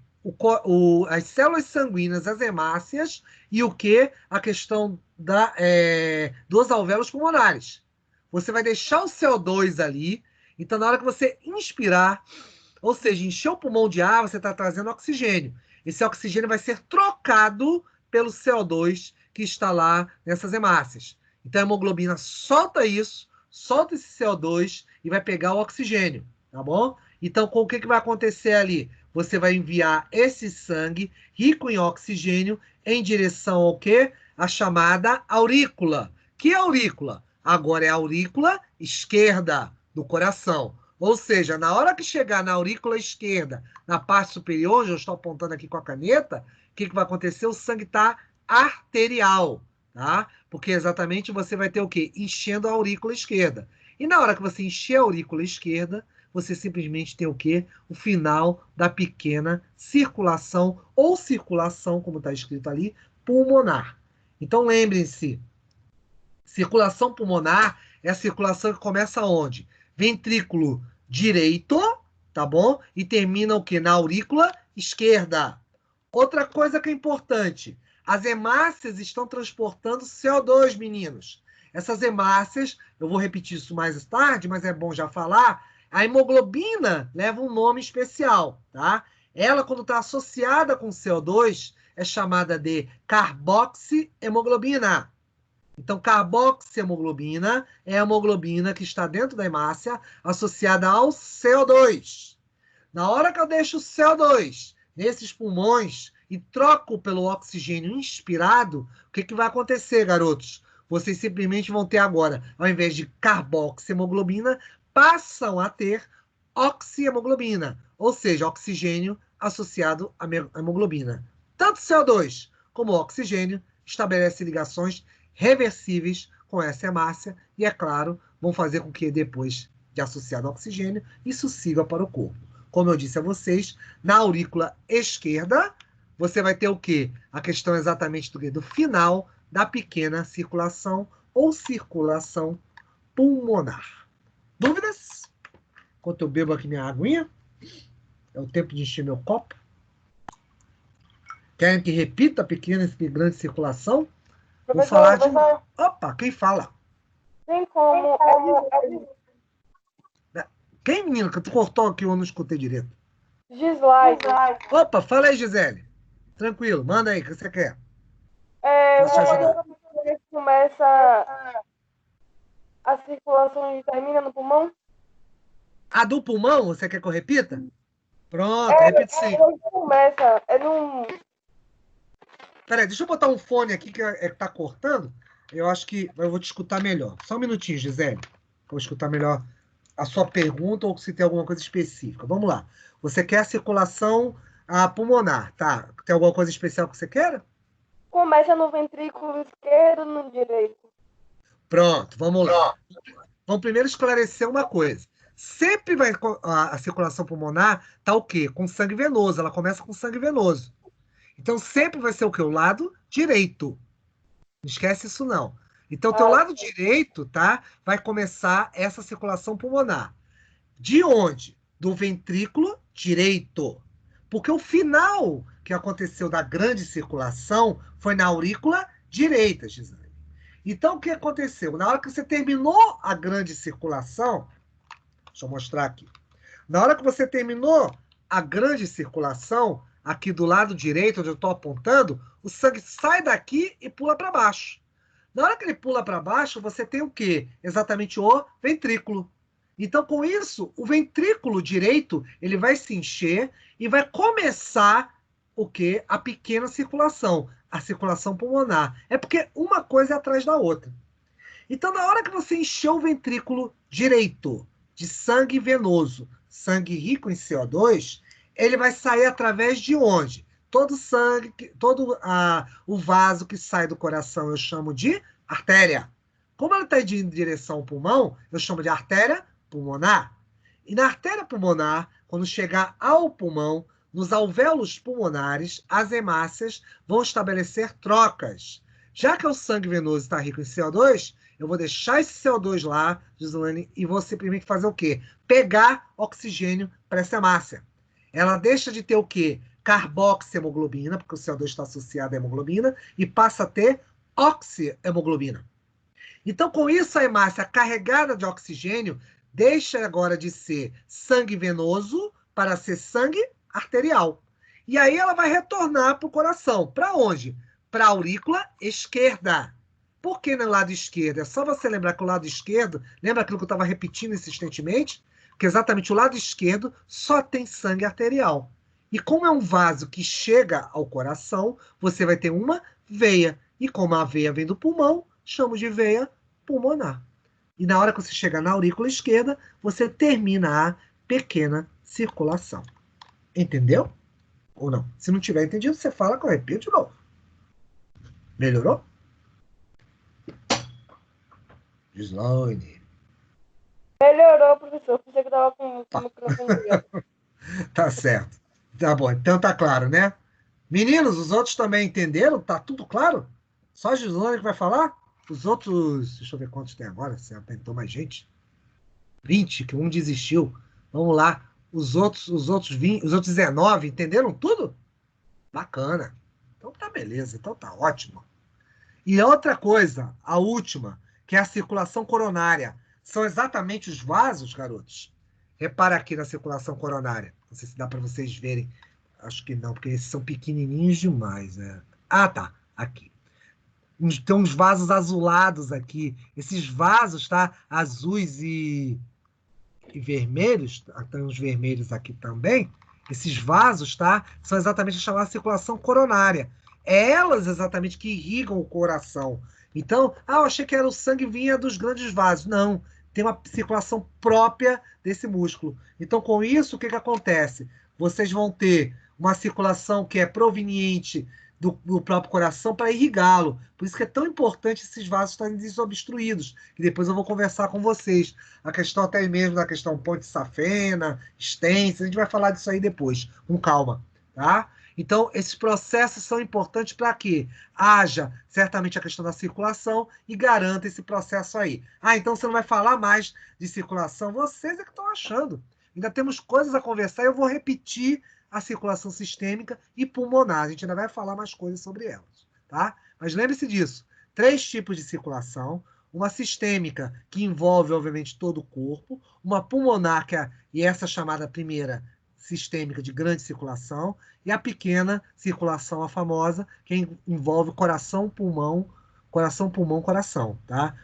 as células sanguíneas, as hemácias, e o quê? A questão dos alvéolos pulmonares. Você vai deixar o CO2 ali, então na hora que você inspirar, ou seja, encher o pulmão de ar, você está trazendo oxigênio. Esse oxigênio vai ser trocado pelo CO2 que está lá nessas hemácias. Então a hemoglobina solta isso, solta esse CO2 e vai pegar o oxigênio, tá bom? Então, com o que vai acontecer ali? Você vai enviar esse sangue rico em oxigênio em direção ao quê? A chamada aurícula. Que aurícula? Agora é a aurícula esquerda do coração. Ou seja, na hora que chegar na aurícula esquerda, na parte superior, onde eu estou apontando aqui com a caneta, o que vai acontecer? O sangue está arterial, tá? Porque exatamente você vai ter o quê? Enchendo a aurícula esquerda. E na hora que você encher a aurícula esquerda, você simplesmente tem o quê? O final da pequena circulação, ou circulação, como está escrito ali, pulmonar. Então lembrem-se, circulação pulmonar é a circulação que começa onde? Ventrículo direito, tá bom? E termina o quê? Na aurícula esquerda. Outra coisa que é importante, as hemácias estão transportando CO2, meninos. Essas hemácias, eu vou repetir isso mais tarde, mas é bom já falar, a hemoglobina leva um nome especial, tá? Ela, quando está associada com CO2, é chamada de carboxihemoglobina. Então, carboxihemoglobina é a hemoglobina que está dentro da hemácia associada ao CO2. Na hora que eu deixo o CO2 nesses pulmões e troco pelo oxigênio inspirado, o que vai acontecer, garotos? Vocês simplesmente vão ter agora, ao invés de carboxihemoglobina, passam a ter oxihemoglobina, ou seja, oxigênio associado à hemoglobina. Tanto CO2 como oxigênio estabelecem ligações reversíveis com essa hemácia e, é claro, vão fazer com que depois de associado ao oxigênio, isso siga para o corpo. Como eu disse a vocês, na aurícula esquerda, você vai ter o quê? A questão exatamente do final da pequena circulação, ou circulação pulmonar? Dúvidas? Enquanto eu bebo aqui minha aguinha. É o tempo de encher meu copo. Querem que repita pequena e grande circulação? Vou falar de... Opa, quem fala? Tem como... Quem, menina? Que tu cortou aqui, eu não escutei direito. Gislaide. Opa, fala aí, Gisele. Tranquilo, manda aí, o que você quer? Quando começa a circulação e termina no pulmão? A do pulmão, você quer que eu repita? Pronto, repita sim. Começa, num... Peraí, deixa eu botar um fone aqui que tá cortando. Eu acho que eu vou te escutar melhor. Só um minutinho, Gisele. Vou escutar melhor a sua pergunta ou se tem alguma coisa específica. Vamos lá. Você quer a circulação pulmonar, tá? Tem alguma coisa especial que você queira? Começa no ventrículo esquerdo, no direito. Pronto, vamos lá. Vamos primeiro esclarecer uma coisa. Sempre vai a circulação pulmonar tá o quê? Com sangue venoso. Ela começa com sangue venoso. Então sempre vai ser o quê? O lado direito. Não esquece isso não. Então teu lado direito, tá? Vai começar essa circulação pulmonar. De onde? Do ventrículo direito. Porque o final que aconteceu da grande circulação foi na aurícula direita, Gisele. Então, o que aconteceu? Na hora que você terminou a grande circulação, deixa eu mostrar aqui. Na hora que você terminou a grande circulação, aqui do lado direito, onde eu estou apontando, o sangue sai daqui e pula para baixo. Na hora que ele pula para baixo, você tem o quê? Exatamente o ventrículo. Então, com isso, o ventrículo direito ele vai se encher e vai começar o quê? A pequena circulação, a circulação pulmonar. É porque uma coisa é atrás da outra. Então, na hora que você encher o ventrículo direito de sangue venoso, sangue rico em CO2, ele vai sair através de onde? Todo sangue, o vaso que sai do coração eu chamo de artéria. Como ela está indo em direção ao pulmão, eu chamo de artéria pulmonar. E na artéria pulmonar, quando chegar ao pulmão, nos alvéolos pulmonares, as hemácias vão estabelecer trocas. Já que o sangue venoso está rico em CO2, eu vou deixar esse CO2 lá, Gislaine, e vou simplesmente fazer o quê? Pegar oxigênio para essa hemácia. Ela deixa de ter o quê? Carboxiemoglobina, porque o CO2 está associado à hemoglobina, e passa a ter oxiemoglobina. Então, com isso, a hemácia carregada de oxigênio deixa agora de ser sangue venoso para ser sangue arterial. E aí ela vai retornar para o coração. Para onde? Para a aurícula esquerda. Por que no lado esquerdo? É só você lembrar que o lado esquerdo, lembra aquilo que eu estava repetindo insistentemente? Porque exatamente o lado esquerdo só tem sangue arterial. E como é um vaso que chega ao coração, você vai ter uma veia. E como a veia vem do pulmão, chamamos de veia pulmonar. E na hora que você chega na aurícula esquerda, você termina a pequena circulação. Entendeu? Ou não? Se não tiver entendido, você fala que eu repito de novo. Melhorou? Gislaine. Melhorou, professor. Pensei que estava com o microfone. Tá certo. Tá bom. Então tá claro, né? Meninos, os outros também entenderam? Tá tudo claro? Só a Gislaine que vai falar? Os outros... Deixa eu ver quantos tem agora. Você atentou mais gente? 20, que um desistiu. Vamos lá. Os outros 20, os outros 19, entenderam tudo? Bacana. Então tá beleza. Então tá ótimo. E outra coisa, a última, que é a circulação coronária. São exatamente os vasos, garotos. Repara aqui na circulação coronária. Não sei se dá para vocês verem. Acho que não, porque esses são pequenininhos demais, né? Ah, tá. Aqui. Tem uns vasos azulados aqui. Esses vasos, tá? Azuis e vermelhos. Tem uns vermelhos aqui também. Esses vasos, tá? São exatamente a chamada circulação coronária. É elas exatamente que irrigam o coração. Então, eu achei que era o sangue vinha dos grandes vasos. Não, tem uma circulação própria desse músculo. Então, com isso, o que acontece? Vocês vão ter uma circulação que é proveniente do próprio coração para irrigá-lo. Por isso que é tão importante esses vasos estarem desobstruídos, que depois eu vou conversar com vocês. A questão até mesmo da questão ponte safena, stents, a gente vai falar disso aí depois, com calma, tá? Então, esses processos são importantes para que haja certamente a questão da circulação e garanta esse processo aí. Ah, então você não vai falar mais de circulação? Vocês é que estão achando. Ainda temos coisas a conversar e eu vou repetir a circulação sistêmica e pulmonar. A gente ainda vai falar mais coisas sobre elas, tá? Mas lembre-se disso. 3 tipos de circulação. Uma sistêmica, que envolve, obviamente, todo o corpo. Uma pulmonar, e essa chamada primeira sistêmica de grande circulação. E a pequena circulação, a famosa, que envolve coração, pulmão, coração, tá?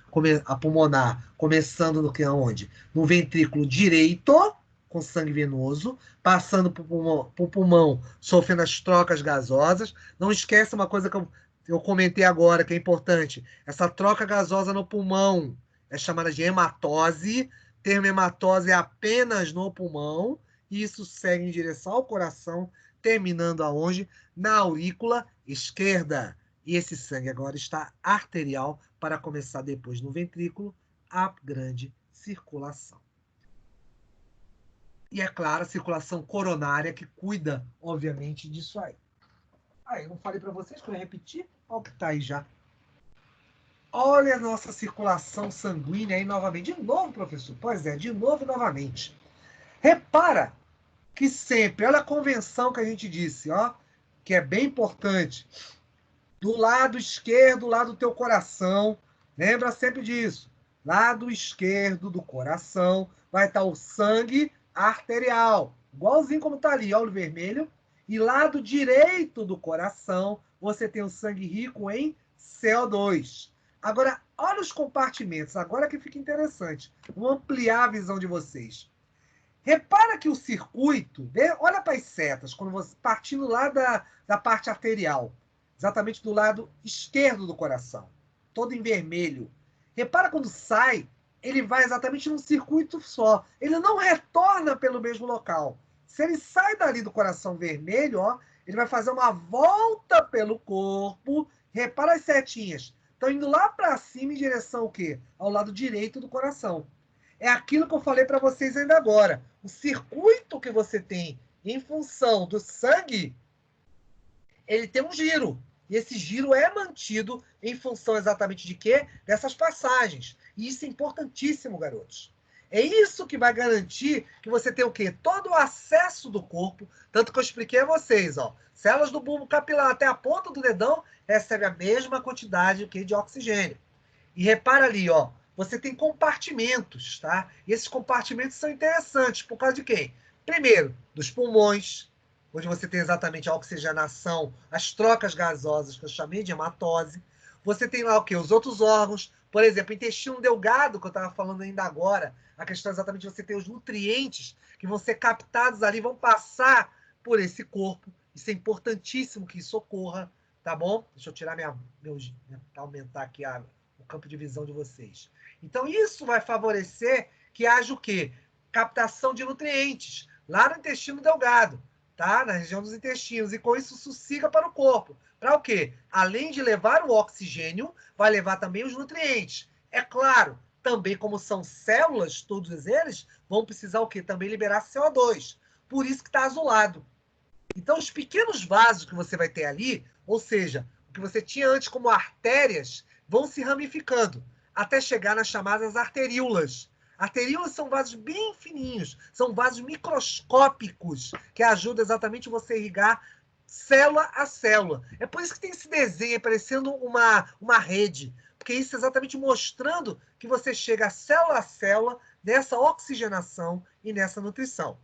A pulmonar, começando no que aonde? No ventrículo direito, com sangue venoso, passando para o pulmão, sofrendo as trocas gasosas. Não esquece uma coisa que eu comentei agora, que é importante. Essa troca gasosa no pulmão é chamada de hematose. O termo hematose é apenas no pulmão, e isso segue em direção ao coração, terminando aonde? Na aurícula esquerda. E esse sangue agora está arterial para começar depois no ventrículo a grande circulação. E, é claro, a circulação coronária que cuida, obviamente, disso aí. Ah, eu não falei para vocês que eu ia repetir? Olha o que está aí já. Olha a nossa circulação sanguínea aí novamente. De novo, professor? Pois é, de novo e novamente. Repara que sempre, olha a convenção que a gente disse, ó, que é bem importante. Do lado esquerdo, lado do teu coração, lembra sempre disso. Lado esquerdo do coração vai estar o sangue arterial, igualzinho como está ali, olha o vermelho. E lado direito do coração, você tem o sangue rico em CO2. Agora, olha os compartimentos, agora que fica interessante. Vou ampliar a visão de vocês. Repara que o circuito, olha para as setas, quando você partindo lá da parte arterial, exatamente do lado esquerdo do coração, todo em vermelho. Repara quando sai, ele vai exatamente num circuito só. Ele não retorna pelo mesmo local. Se ele sai dali do coração vermelho, ó, ele vai fazer uma volta pelo corpo. Repara as setinhas. Estão indo lá para cima em direção ao quê? Ao lado direito do coração. É aquilo que eu falei para vocês ainda agora. O circuito que você tem em função do sangue, ele tem um giro. E esse giro é mantido em função exatamente de quê? Dessas passagens. E isso é importantíssimo, garotos. É isso que vai garantir que você tem o quê? Todo o acesso do corpo, tanto que eu expliquei a vocês, ó. Células do bulbo capilar até a ponta do dedão recebe a mesma quantidade de oxigênio. E repara ali, ó, você tem compartimentos, tá? E esses compartimentos são interessantes, por causa de quem? Primeiro, dos pulmões, onde você tem exatamente a oxigenação, as trocas gasosas, que eu chamei de hematose. Você tem lá o quê? Os outros órgãos, por exemplo, o intestino delgado, que eu estava falando ainda agora, a questão é exatamente de você ter os nutrientes que vão ser captados ali, vão passar por esse corpo. Isso é importantíssimo que isso ocorra, tá bom? Deixa eu tirar aumentar aqui o campo de visão de vocês. Então, isso vai favorecer que haja o quê? Captação de nutrientes lá no intestino delgado, tá? Na região dos intestinos. E com isso siga para o corpo. Para o quê? Além de levar o oxigênio, vai levar também os nutrientes. É claro, também como são células, todos eles, vão precisar o quê? Também liberar CO2. Por isso que está azulado. Então, os pequenos vasos que você vai ter ali, ou seja, o que você tinha antes como artérias, vão se ramificando, até chegar nas chamadas arteríolas. Arteríolas são vasos bem fininhos, são vasos microscópicos, que ajudam exatamente você irrigar célula a célula. É por isso que tem esse desenho parecendo uma rede, porque isso é exatamente mostrando que você chega célula a célula nessa oxigenação e nessa nutrição.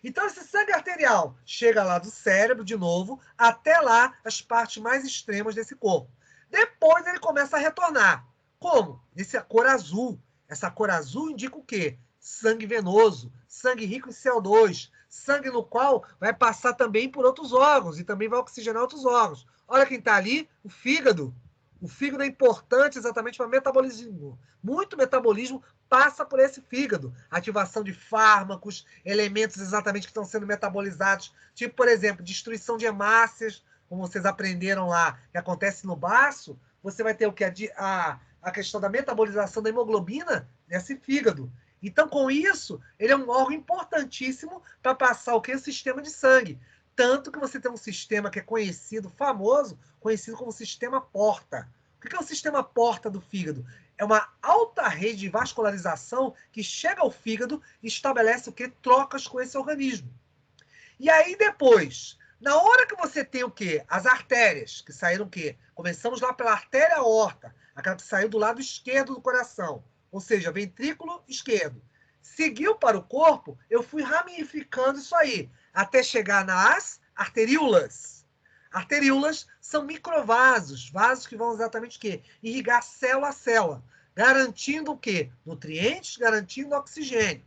Então, esse sangue arterial chega lá do cérebro, de novo, até lá as partes mais extremas desse corpo. Depois ele começa a retornar. Como? Essa cor azul. Essa cor azul indica o quê? Sangue venoso, sangue rico em CO2, sangue no qual vai passar também por outros órgãos e também vai oxigenar outros órgãos. Olha quem está ali, o fígado. O fígado é importante exatamente para metabolismo. Muito metabolismo passa por esse fígado. Ativação de fármacos, elementos exatamente que estão sendo metabolizados, tipo, por exemplo, destruição de hemácias, como vocês aprenderam lá, que acontece no baço, você vai ter o que? A questão da metabolização da hemoglobina nesse fígado. Então, com isso, ele é um órgão importantíssimo para passar o que? O sistema de sangue. Tanto que você tem um sistema que é conhecido, famoso, conhecido como sistema porta. O que é o sistema porta do fígado? É uma alta rede de vascularização que chega ao fígado e estabelece o quê? Trocas com esse organismo. E aí depois, na hora que você tem o quê? As artérias, que saíram o quê? Começamos lá pela artéria aorta, aquela que saiu do lado esquerdo do coração, ou seja, ventrículo esquerdo. Seguiu para o corpo, eu fui ramificando isso aí, até chegar nas arteríolas. Arteríolas são microvasos, vasos que vão exatamente o quê? Irrigar célula a célula, garantindo o quê? Nutrientes, garantindo oxigênio.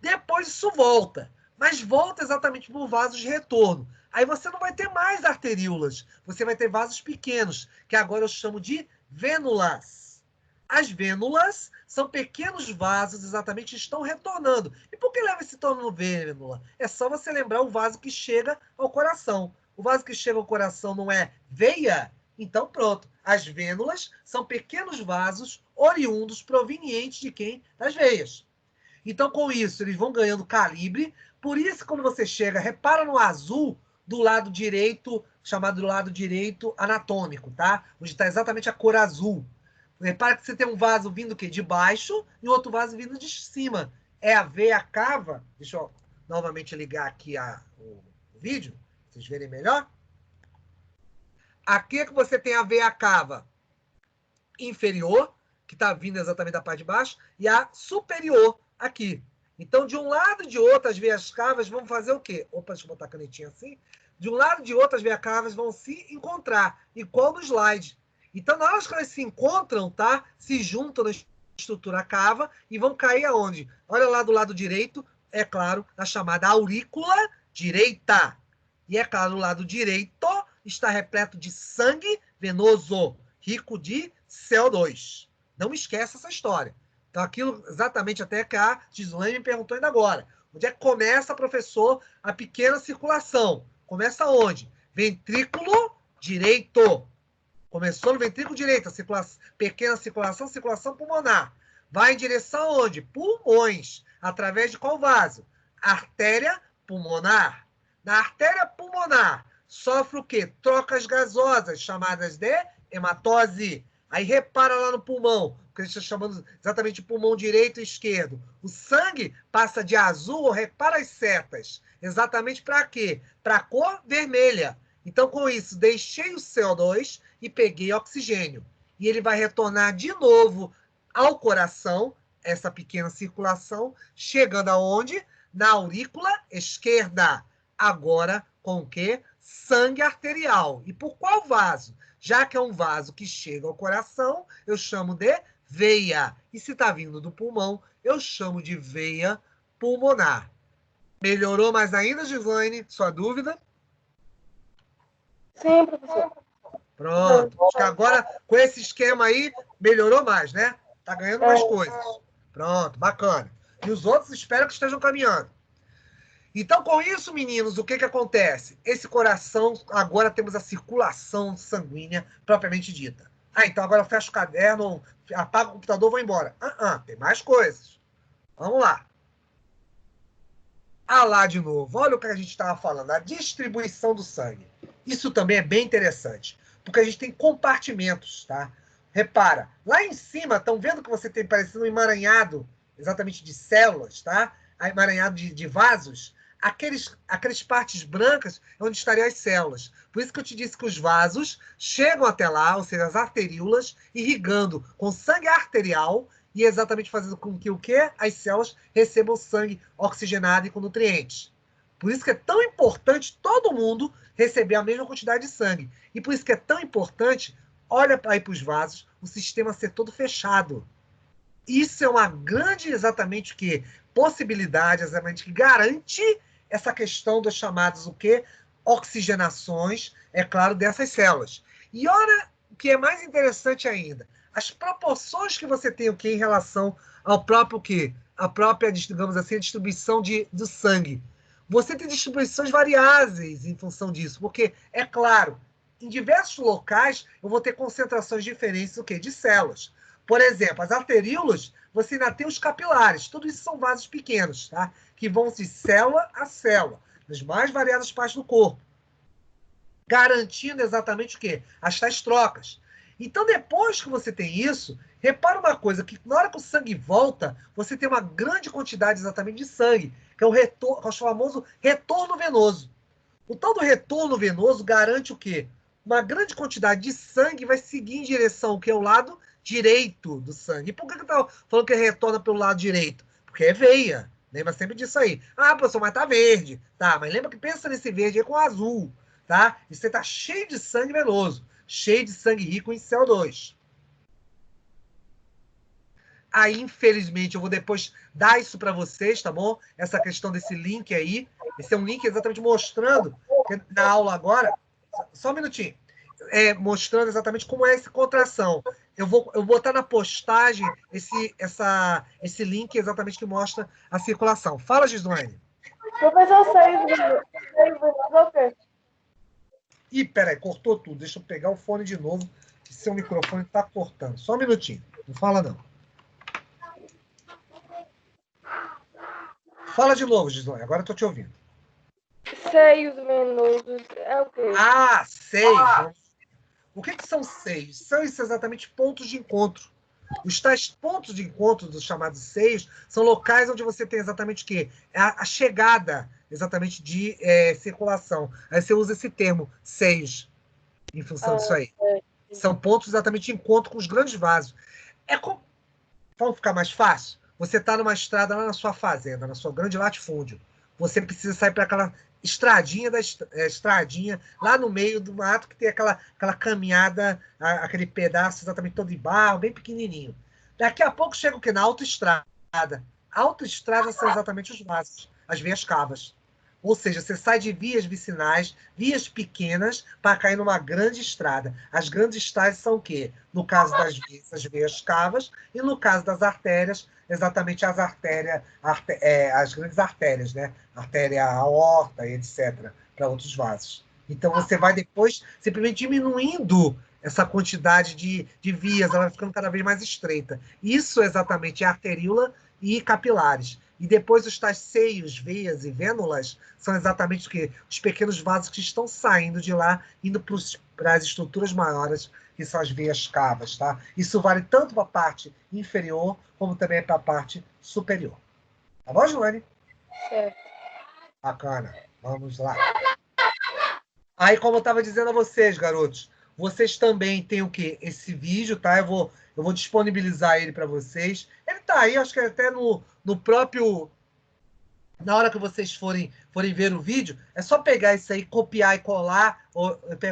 Depois isso volta, mas volta exatamente por vasos de retorno. Aí você não vai ter mais arteríolas, você vai ter vasos pequenos, que agora eu chamo de vênulas. As vênulas são pequenos vasos exatamente que estão retornando. E por que leva esse torno vênula? É só você lembrar o vaso que chega ao coração. O vaso que chega ao coração não é veia? Então pronto. As vênulas são pequenos vasos oriundos, provenientes de quem? Das veias. Então, com isso, eles vão ganhando calibre. Por isso, quando você chega, repara no azul do lado direito, chamado do lado direito anatômico, tá? Onde está exatamente a cor azul. Repara que você tem um vaso vindo o quê? De baixo e outro vaso vindo de cima. É a veia cava. Deixa eu novamente ligar aqui o vídeo, para vocês verem melhor. Aqui é que você tem a veia cava inferior, que está vindo exatamente da parte de baixo, e a superior, aqui. Então, de um lado e de outro, as veias cavas vão fazer o quê? Opa, deixa eu botar a canetinha assim. De um lado e de outro, as veias cavas vão se encontrar, igual no slide. Então, na hora que elas se encontram, tá? Se juntam na estrutura cava e vão cair aonde? Olha lá do lado direito, é claro, na chamada aurícula direita. E é claro, o lado direito está repleto de sangue venoso, rico de CO2. Não esquece essa história. Então, aquilo exatamente até que a Gislaine me perguntou ainda agora. Onde é que começa, professor, a pequena circulação? Começa onde? Ventrículo direito. Começou no ventrículo direito, pequena circulação, circulação pulmonar. Vai em direção aonde? Pulmões. Através de qual vaso? Artéria pulmonar. Na artéria pulmonar, sofre o quê? Trocas gasosas, chamadas de hematose. Aí repara lá no pulmão, que a gente está chamando exatamente de pulmão direito e esquerdo. O sangue passa de azul, repara as setas. Exatamente para quê? Para a cor vermelha. Então, com isso, deixei o CO2 e peguei oxigênio. E ele vai retornar de novo ao coração, essa pequena circulação, chegando aonde? Na aurícula esquerda. Agora, com o quê? Sangue arterial. E por qual vaso? Já que é um vaso que chega ao coração, eu chamo de veia. E se está vindo do pulmão, eu chamo de veia pulmonar. Melhorou mais ainda, Gislaine? Sua dúvida? Sim, professor. Pronto. Acho que agora, com esse esquema aí, melhorou mais, né? Tá ganhando mais coisas. Pronto, bacana. E os outros espero que estejam caminhando. Então, com isso, meninos, o que acontece? Esse coração, agora temos a circulação sanguínea propriamente dita. Então agora eu fecho o caderno, apago o computador, vou embora. Tem mais coisas. Vamos lá. Lá de novo. Olha o que a gente estava falando, a distribuição do sangue. Isso também é bem interessante, porque a gente tem compartimentos, tá? Repara, lá em cima, estão vendo que você tem parecendo um emaranhado, exatamente de células, tá? Emaranhado de vasos. Aquelas partes brancas é onde estariam as células. Por isso que eu te disse que os vasos chegam até lá, ou seja, as arteríolas, irrigando com sangue arterial e exatamente fazendo com que o quê? As células recebam sangue oxigenado e com nutrientes. Por isso que é tão importante todo mundo receber a mesma quantidade de sangue. E por isso que é tão importante, olha aí para os vasos, o sistema ser todo fechado. Isso é uma grande, exatamente, que possibilidade, exatamente, que garante essa questão dos chamados, o quê? Oxigenações, é claro, dessas células. E olha o que é mais interessante ainda, as proporções que você tem o quê? Em relação ao próprio o quê? A própria, digamos assim, a distribuição do sangue. Você tem distribuições variáveis em função disso, porque, é claro, em diversos locais eu vou ter concentrações diferentes do quê? De células. Por exemplo, as arteríolas, você ainda tem os capilares. Tudo isso são vasos pequenos, tá? Que vão de célula a célula, nas mais variadas partes do corpo. garantindo exatamente o quê? As tais trocas. Então, depois que você tem isso, repara uma coisa, que na hora que o sangue volta, você tem uma grande quantidade exatamente de sangue, que é o famoso retorno venoso. O tal do retorno venoso garante o quê? Uma grande quantidade de sangue vai seguir em direção ao que é o lado direito do sangue. E por que eu estava falando que retorna pelo lado direito? Porque é veia. Lembra sempre disso aí. Ah, professor, mas tá verde. Tá, mas lembra que pensa nesse verde aí com azul. Tá? E você tá cheio de sangue venoso. Cheio de sangue rico em CO2. Aí, infelizmente, eu vou depois dar isso para vocês, tá bom? Essa questão desse link aí. Esse é um link exatamente mostrando, na aula agora, só um minutinho, mostrando exatamente como é essa contração. Eu vou botar na postagem esse link exatamente que mostra a circulação. Fala, Gislaine. Professor, seios venosos é o quê? Ih, peraí, cortou tudo. Deixa eu pegar o fone de novo, que seu microfone está cortando. Só um minutinho. Não fala, não. Fala de novo, Gislaine. Agora eu tô te ouvindo. Seios venosos é o quê? Ah, seios. O que são seios? São isso exatamente pontos de encontro. Os tais pontos de encontro dos chamados seios são locais onde você tem exatamente o quê? A chegada exatamente de circulação. Aí você usa esse termo, seios, em função disso aí. São pontos exatamente de encontro com os grandes vasos. Vamos ficar mais fácil? Você está numa estrada lá na sua fazenda, na sua grande latifúndio. Você precisa sair para aquela estradinha estradinha lá no meio do mato que tem aquela caminhada, aquele pedaço exatamente todo de barro, bem pequenininho. Daqui a pouco chega o quê? Na autoestrada. Autoestrada são exatamente os vasos, as veias cavas. Ou seja, você sai de vias vicinais, vias pequenas, para cair numa grande estrada. As grandes estradas são o quê? No caso das vias, as veias cavas, e no caso das artérias, exatamente as grandes artérias, né? Artéria aorta, etc., para outros vasos. Então, você vai depois simplesmente diminuindo essa quantidade de vias, ela vai ficando cada vez mais estreita. Isso exatamente é arteríola e capilares. E depois os tais seios, veias e vênulas são exatamente o quê? Os pequenos vasos que estão saindo de lá, indo para as estruturas maiores, que são as veias cavas, tá? Isso vale tanto para a parte inferior, como também para a parte superior. Tá bom, Joane? Bacana. Vamos lá. Aí, como eu estava dizendo a vocês, garotos, vocês também têm o quê? Esse vídeo, tá? Eu vou disponibilizar ele para vocês. Ele tá aí, acho que até no próprio... Na hora que vocês forem ver o vídeo, é só pegar isso aí, copiar e colar.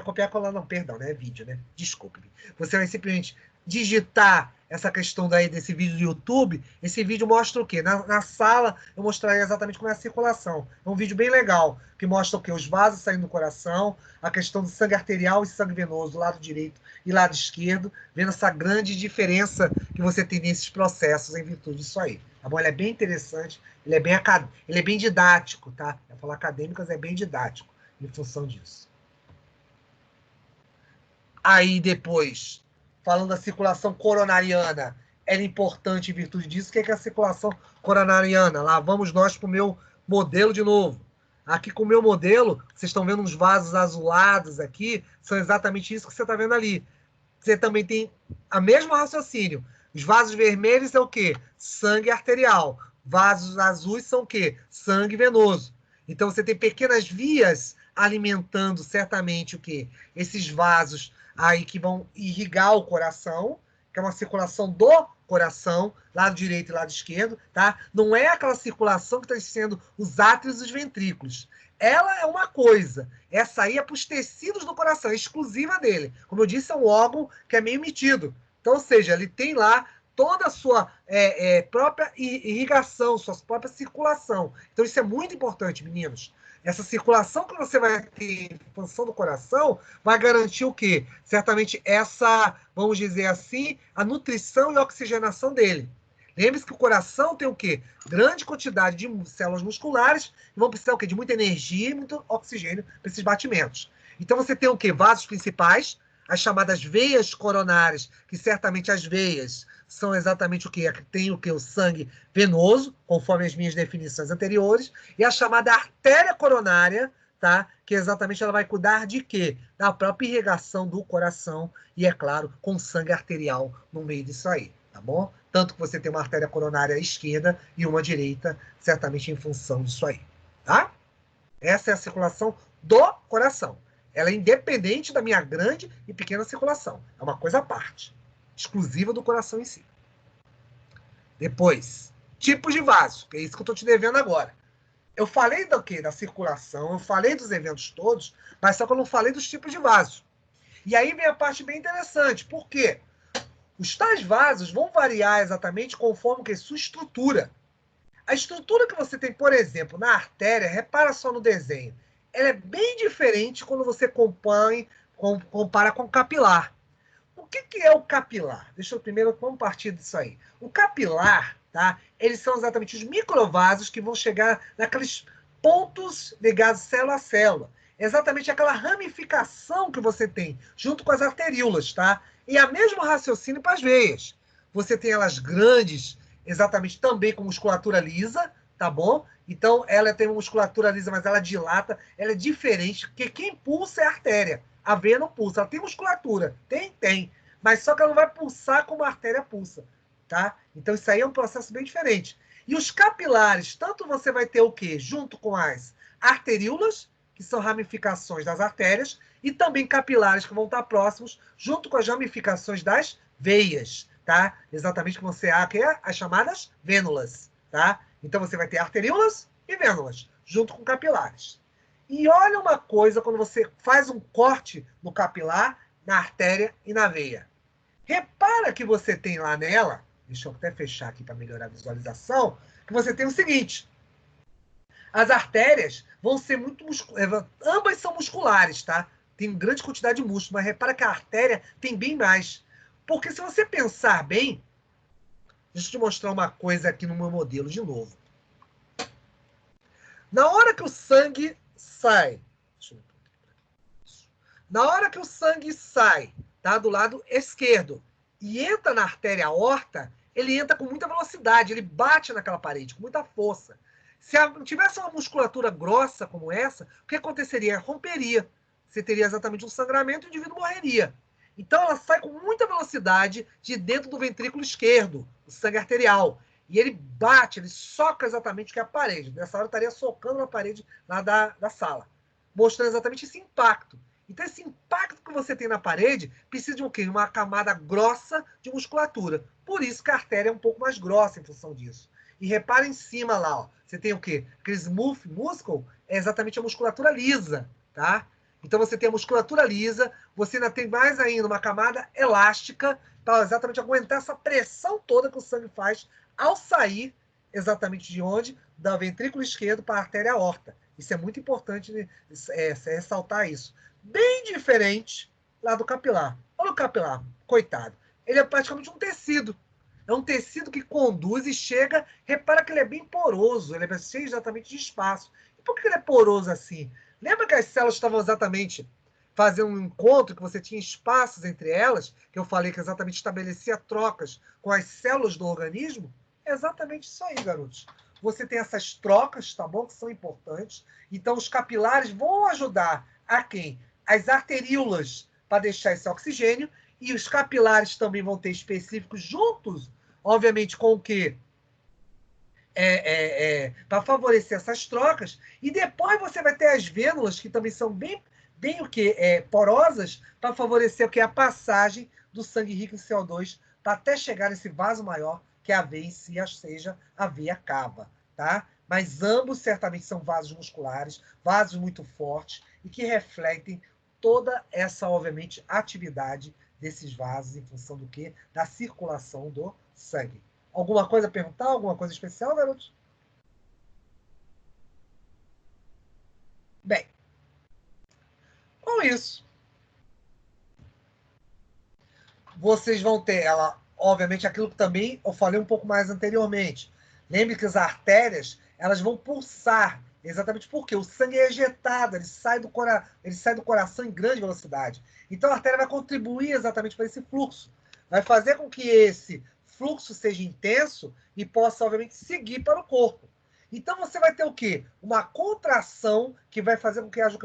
Copiar e colar, não, perdão, né? É vídeo, né? Desculpe-me. Você vai simplesmente digitar essa questão daí desse vídeo do YouTube. Esse vídeo mostra o quê? Na sala, eu mostrarei exatamente como é a circulação. É um vídeo bem legal, que mostra o quê? Os vasos saindo do coração, a questão do sangue arterial e sangue venoso, do lado direito e lado esquerdo, vendo essa grande diferença que você tem nesses processos em virtude disso aí. Tá bom? Ele é bem interessante, ele é bem didático, tá? Eu falar acadêmico, mas é bem didático em função disso. Aí depois, falando da circulação coronariana, ela é importante em virtude disso. O que é a circulação coronariana? Lá vamos nós para o meu modelo de novo. Aqui com o meu modelo, vocês estão vendo uns vasos azulados aqui, são exatamente isso que você está vendo ali. Você também tem a mesmo raciocínio. Os vasos vermelhos são o quê? Sangue arterial. Vasos azuis são o quê? Sangue venoso. Então você tem pequenas vias alimentando certamente o quê? Esses vasos aí que vão irrigar o coração, que é uma circulação do coração, lado direito e lado esquerdo, tá? Não é aquela circulação que está sendo os átrios e os ventrículos. Ela é uma coisa. Essa aí é para os tecidos do coração, é exclusiva dele. Como eu disse, é um órgão que é meio emitido. Então, ou seja, ele tem lá toda a sua própria irrigação, sua própria circulação. Então, isso é muito importante, meninos. Essa circulação que você vai ter em função do coração vai garantir o quê? Certamente vamos dizer assim, a nutrição e a oxigenação dele. Lembre-se que o coração tem o quê? Grande quantidade de células musculares e vão precisar o quê? De muita energia e muito oxigênio para esses batimentos. Então você tem o quê? Vasos principais, as chamadas veias coronárias, que certamente as veias são exatamente o quê? Tem o quê? O sangue venoso, conforme as minhas definições anteriores, e a chamada artéria coronária, tá? Que exatamente ela vai cuidar de quê? Da própria irrigação do coração e, é claro, com sangue arterial no meio disso aí, tá bom? Tanto que você tem uma artéria coronária esquerda e uma direita, certamente em função disso aí, tá? Essa é a circulação do coração. Ela é independente da minha grande e pequena circulação. É uma coisa à parte, exclusiva do coração em si. Depois, tipos de vaso, que é isso que eu estou te devendo agora. Eu falei do quê? Da circulação, eu falei dos eventos todos, mas só que eu não falei dos tipos de vaso. E aí vem a parte bem interessante. Por quê? Os tais vasos vão variar exatamente conforme que sua estrutura. A estrutura que você tem, por exemplo, na artéria, repara só no desenho, ela é bem diferente quando você compara com o capilar. O que é o capilar? Deixa eu primeiro vamos partir disso aí. O capilar, tá? Eles são exatamente os microvasos que vão chegar naqueles pontos ligados célula a célula. Exatamente aquela ramificação que você tem, junto com as arteríolas, tá? E a mesmo raciocínio para as veias. Você tem elas grandes, exatamente também com musculatura lisa, tá bom? Então, ela tem uma musculatura lisa, mas ela dilata, ela é diferente, porque quem pulsa é a artéria. A veia não pulsa, ela tem musculatura, tem, mas só que ela não vai pulsar como a artéria pulsa, tá? Então, isso aí é um processo bem diferente. E os capilares, tanto você vai ter o quê? Junto com as arteríolas, que são ramificações das artérias, e também capilares que vão estar próximos, junto com as ramificações das veias, tá? Exatamente como você que é as chamadas vênulas, tá? Então você vai ter arteríolas e vênulas, junto com capilares. E olha uma coisa quando você faz um corte no capilar, na artéria e na veia. Repara que você tem lá nela, deixa eu até fechar aqui para melhorar a visualização, que você tem o seguinte, as artérias vão ser muito ambas são musculares, tá? Tem grande quantidade de músculo, mas repara que a artéria tem bem mais. Porque se você pensar bem, deixa eu te mostrar uma coisa aqui no meu modelo de novo. Na hora que o sangue sai, tá, do lado esquerdo e entra na artéria aorta, ele entra com muita velocidade, ele bate naquela parede com muita força. Se tivesse uma musculatura grossa como essa, o que aconteceria? Romperia. Você teria exatamente um sangramento e o indivíduo morreria. Então ela sai com muita velocidade de dentro do ventrículo esquerdo, o sangue arterial. E ele bate, ele soca exatamente o que é a parede. Nessa hora estaria socando na parede lá da sala, mostrando exatamente esse impacto. Então esse impacto que você tem na parede precisa de um quê? Uma camada grossa de musculatura. Por isso que a artéria é um pouco mais grossa em função disso. E repara em cima lá, ó, você tem o quê? Aquele smooth muscle é exatamente a musculatura lisa, tá? Então você tem a musculatura lisa, você ainda tem mais ainda uma camada elástica para exatamente aguentar essa pressão toda que o sangue faz ao sair exatamente de onde? Da ventrículo esquerdo para a artéria aorta. Isso é muito importante ressaltar isso. Bem diferente lá do capilar. Olha o capilar, coitado. Ele é praticamente um tecido. É um tecido que conduz e chega. Repara que ele é bem poroso, ele é cheio exatamente de espaço. E por que ele é poroso assim? Lembra que as células estavam exatamente fazendo um encontro, que você tinha espaços entre elas, que eu falei que exatamente estabelecia trocas com as células do organismo? É exatamente isso aí, garotos. Você tem essas trocas, tá bom? Que são importantes. Então, os capilares vão ajudar a quem? As arteríolas, para deixar esse oxigênio, e os capilares também vão ter específicos juntos, obviamente, com o quê? Para favorecer essas trocas. E depois você vai ter as vênulas, que também são bem o quê? Porosas, para favorecer o quê? A passagem do sangue rico em CO2, para até chegar nesse vaso maior, que é a veia em si, seja a veia cava, tá? Mas ambos certamente são vasos musculares, vasos muito fortes, e que refletem toda essa, obviamente, atividade desses vasos em função do quê? Da circulação do sangue. Alguma coisa a perguntar? Alguma coisa especial, garotos? Bem, com isso, vocês vão ter ela, obviamente, aquilo que também eu falei um pouco mais anteriormente. Lembre que as artérias, elas vão pulsar, exatamente porque o sangue é ejetado, ele sai do coração em grande velocidade. Então a artéria vai contribuir exatamente para esse fluxo. Vai fazer com que esse fluxo seja intenso e possa, obviamente, seguir para o corpo. Então você vai ter o quê? Uma contração que vai fazer com que haja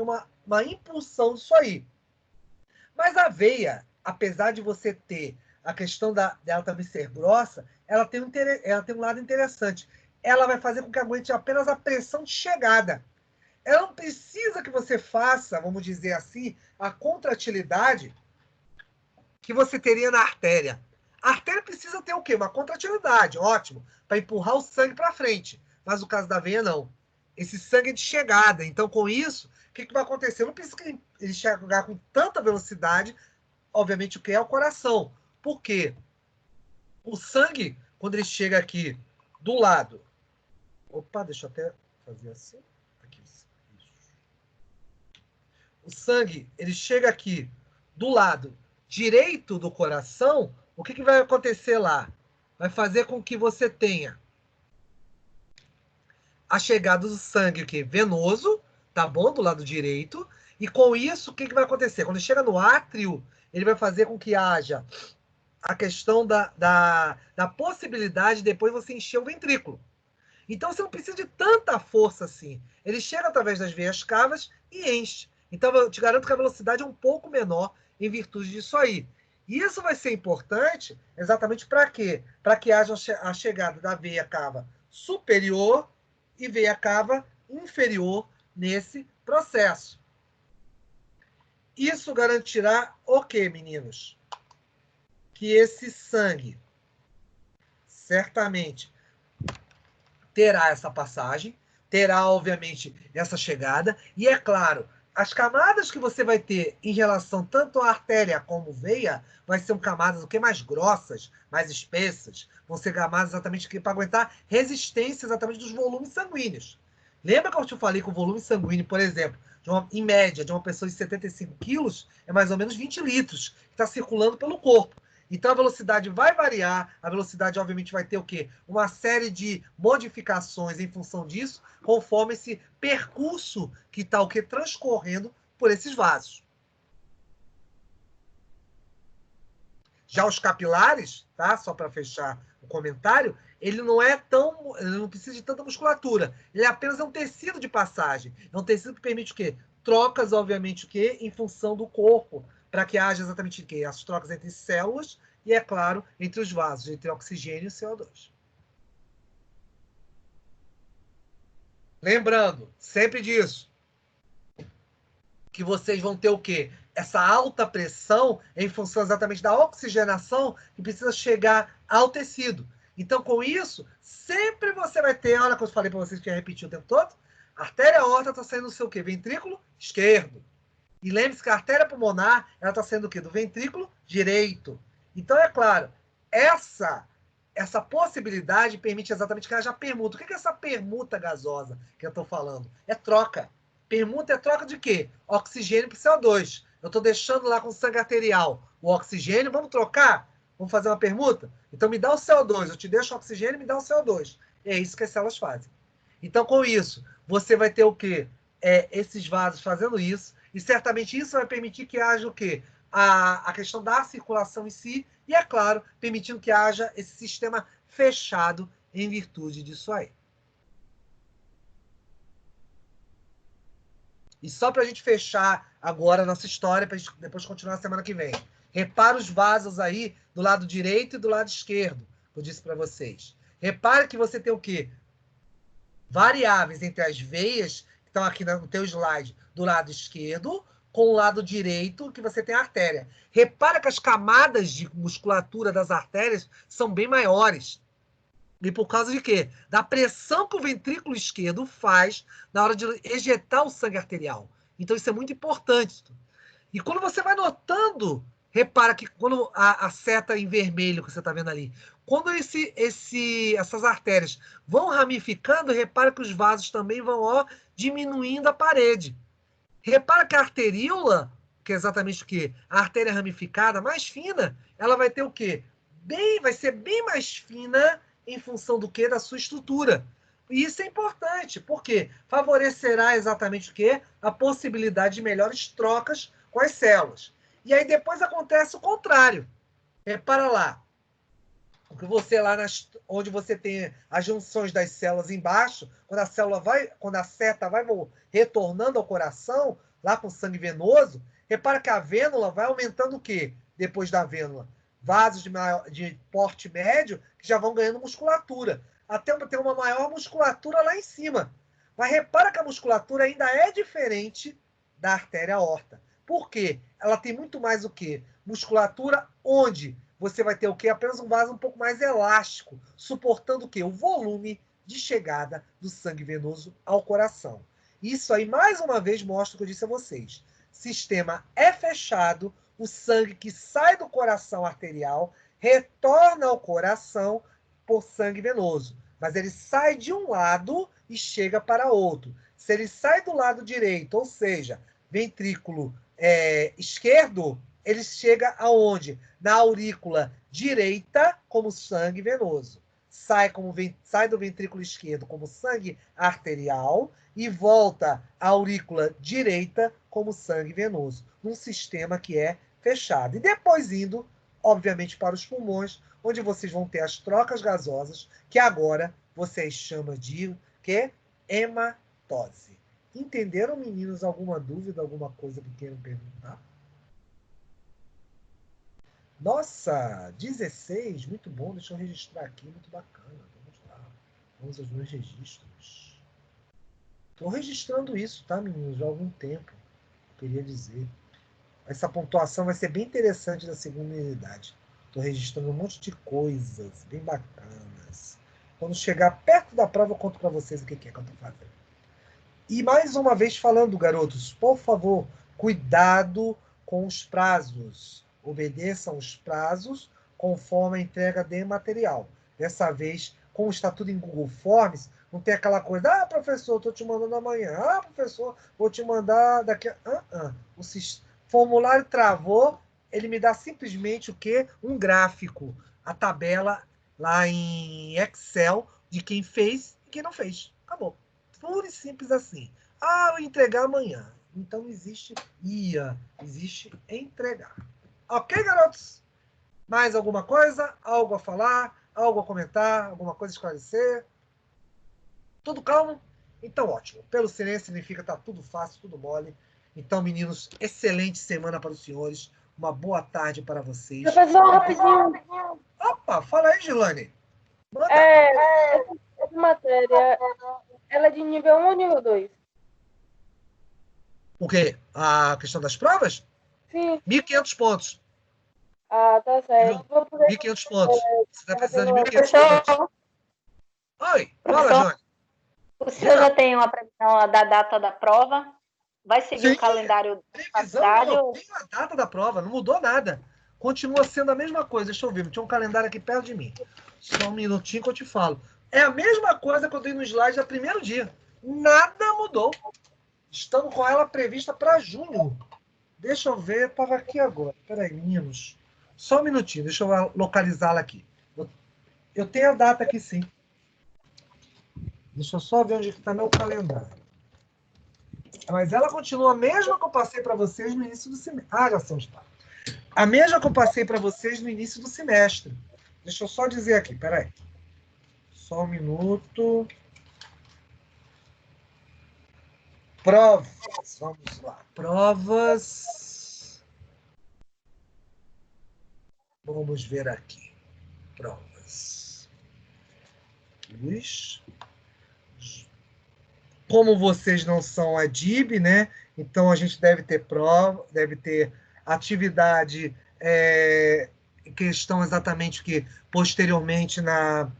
uma impulsão disso aí. Mas a veia, apesar de você ter a questão dela também ser grossa, ela tem um lado interessante. Ela vai fazer com que aguente apenas a pressão de chegada. Ela não precisa que você faça, vamos dizer assim, a contratilidade que você teria na artéria. A artéria precisa ter o quê? Uma contratilidade, ótimo, para empurrar o sangue para frente. Mas no caso da veia, não. Esse sangue é de chegada. Então, com isso, o que vai acontecer? Não precisa que ele chegar com tanta velocidade, obviamente, o que é o coração. Por quê? O sangue, quando ele chega aqui do lado... Opa, deixa eu até fazer assim. Aqui. O sangue, ele chega aqui do lado direito do coração, o que vai acontecer lá? Vai fazer com que você tenha a chegada do sangue que venoso, tá bom? Do lado direito. E com isso, o que vai acontecer? Quando chega no átrio, ele vai fazer com que haja a questão da possibilidade de depois você encher o ventrículo. Então você não precisa de tanta força assim. Ele chega através das veias cavas e enche. Então eu te garanto que a velocidade é um pouco menor em virtude disso aí. E isso vai ser importante exatamente para quê? Para que haja a chegada da veia cava superior e veia cava inferior nesse processo. Isso garantirá o quê, meninos? Que esse sangue certamente terá essa passagem, terá, obviamente, essa chegada, e é claro, as camadas que você vai ter em relação tanto à artéria como veia, vai ser camadas o que mais grossas, mais espessas, vão ser camadas exatamente para aguentar resistência exatamente dos volumes sanguíneos. Lembra que eu te falei que o volume sanguíneo, por exemplo, em média, de uma pessoa de 75 quilos, é mais ou menos 20 litros, que está circulando pelo corpo. Então a velocidade vai variar, a velocidade obviamente vai ter o quê? Uma série de modificações em função disso, conforme esse percurso que está o quê? Transcorrendo por esses vasos. Já os capilares, tá? Só para fechar o comentário, ele não precisa de tanta musculatura. Ele apenas é um tecido de passagem. É um tecido que permite o quê? Trocas, obviamente, o quê? Em função do corpo, para que haja exatamente o quê? As trocas entre células e, é claro, entre os vasos, entre oxigênio e CO2. Lembrando, sempre disso, que vocês vão ter o quê? Essa alta pressão em função exatamente da oxigenação que precisa chegar ao tecido. Então, com isso, sempre você vai ter, olha que eu falei para vocês que ia repetir o tempo todo, a artéria aorta está saindo do seu quê? Ventrículo esquerdo. E lembre-se que a artéria pulmonar, ela está saindo do quê? Do ventrículo direito. Então, é claro, essa possibilidade permite exatamente que haja permuta. O que é essa permuta gasosa que eu estou falando? É troca. Permuta é troca de quê? Oxigênio por CO2. Eu estou deixando lá com sangue arterial o oxigênio, vamos trocar? Vamos fazer uma permuta? Então me dá o CO2, eu te deixo o oxigênio e me dá o CO2. É isso que as células fazem. Então, com isso, você vai ter o quê? Esses vasos fazendo isso, e certamente isso vai permitir que haja o quê? A questão da circulação em si, e, é claro, permitindo que haja esse sistema fechado em virtude disso aí. E só para a gente fechar agora a nossa história, para a gente depois continuar na semana que vem. Repara os vasos aí do lado direito e do lado esquerdo, que eu disse para vocês. Repare que você tem o quê? Variáveis entre as veias, que estão aqui no teu slide, do lado esquerdo, com o lado direito, que você tem a artéria. Repara que as camadas de musculatura das artérias são bem maiores. E por causa de quê? Da pressão que o ventrículo esquerdo faz na hora de ejetar o sangue arterial. Então isso é muito importante. E quando você vai notando, repara que quando a seta em vermelho que você está vendo ali, quando essas artérias vão ramificando, repara que os vasos também vão diminuindo a parede. Repara que a arteríola, que é exatamente o quê? A artéria ramificada mais fina, ela vai ter o quê? Vai ser bem mais fina em função do quê? Da sua estrutura. E isso é importante, porque favorecerá exatamente o quê? A possibilidade de melhores trocas com as células. E aí depois acontece o contrário. Repara lá. Porque você lá onde você tem as junções das células embaixo, quando a seta vai retornando ao coração, lá com sangue venoso, repara que a vênula vai aumentando o quê? Depois da vênula? Vasos de porte médio que já vão ganhando musculatura, até ter uma maior musculatura lá em cima. Mas repara que a musculatura ainda é diferente da artéria aorta. Por quê? Ela tem muito mais o quê? Musculatura onde você vai ter o quê? Apenas um vaso um pouco mais elástico, suportando o quê? O volume de chegada do sangue venoso ao coração. Isso aí, mais uma vez, mostra o que eu disse a vocês. Sistema é fechado, o sangue que sai do coração arterial retorna ao coração por sangue venoso. Mas ele sai de um lado e chega para outro. Se ele sai do lado direito, ou seja, ventrículo esquerdo, ele chega aonde? Na aurícula direita como sangue venoso. Sai do ventrículo esquerdo como sangue arterial e volta à aurícula direita como sangue venoso, num sistema que é fechado. E depois indo, obviamente, para os pulmões, onde vocês vão ter as trocas gasosas, que agora vocês chamam de que? Hematose. Entenderam, meninos, alguma dúvida, alguma coisa que queiram perguntar? Nossa, 16, muito bom, deixa eu registrar aqui, muito bacana. Vamos lá, vamos aos meus registros. Estou registrando isso, tá, meninos, já há algum tempo, queria dizer. Essa pontuação vai ser bem interessante da segunda unidade. Estou registrando um monte de coisas bem bacanas. Quando chegar perto da prova, eu conto para vocês o que é que eu estou fazendo. E mais uma vez falando, garotos, por favor, cuidado com os prazos. Obedeçam os prazos conforme a entrega de material. Dessa vez, como está tudo em Google Forms, não tem aquela coisa, professor, estou te mandando amanhã. Professor, vou te mandar daqui a... O formulário travou, ele me dá simplesmente o quê? Um gráfico, a tabela lá em Excel de quem fez e quem não fez. Acabou. Puro e simples assim. Eu entregar amanhã. Então existe existe entregar. Ok, garotos? Mais alguma coisa? Algo a falar? Algo a comentar? Alguma coisa a esclarecer? Tudo calmo? Então ótimo. Pelo silêncio significa que tá tudo fácil, tudo mole. Então, meninos, excelente semana para os senhores. Uma boa tarde para vocês. Professor, rapidinho. Opa, fala aí, Gilane. Manda. Essa matéria, ela é de nível 1 ou nível 2? O quê? A questão das provas? Sim. 1.500 pontos. Tá certo. 1.500 pontos. Você está precisando de 1.500 pontos. Oi, fala, Johnny. O senhor já tem uma previsão da data da prova? Vai seguir o calendário da faculdade? Não, tem a data da prova, não mudou nada. Continua sendo a mesma coisa. Deixa eu ver, tinha um calendário aqui perto de mim. Só um minutinho que eu te falo. É a mesma coisa que eu dei no slide do primeiro dia. Nada mudou. Estamos com ela prevista para junho. Deixa eu ver, estava aqui agora. Peraí, meninos. Só um minutinho, deixa eu localizá-la aqui. Eu tenho a data aqui, sim. Deixa eu só ver onde está meu calendário. Mas ela continua a mesma que eu passei para vocês no início do semestre. Já são os pais. A mesma que eu passei para vocês no início do semestre. Deixa eu só dizer aqui, peraí. Só um minuto. Provas. Vamos lá. Provas. Vamos ver aqui. Provas. Como vocês não são a DIB, né? Então a gente deve ter prova, deve ter atividade, questão exatamente que posteriormente na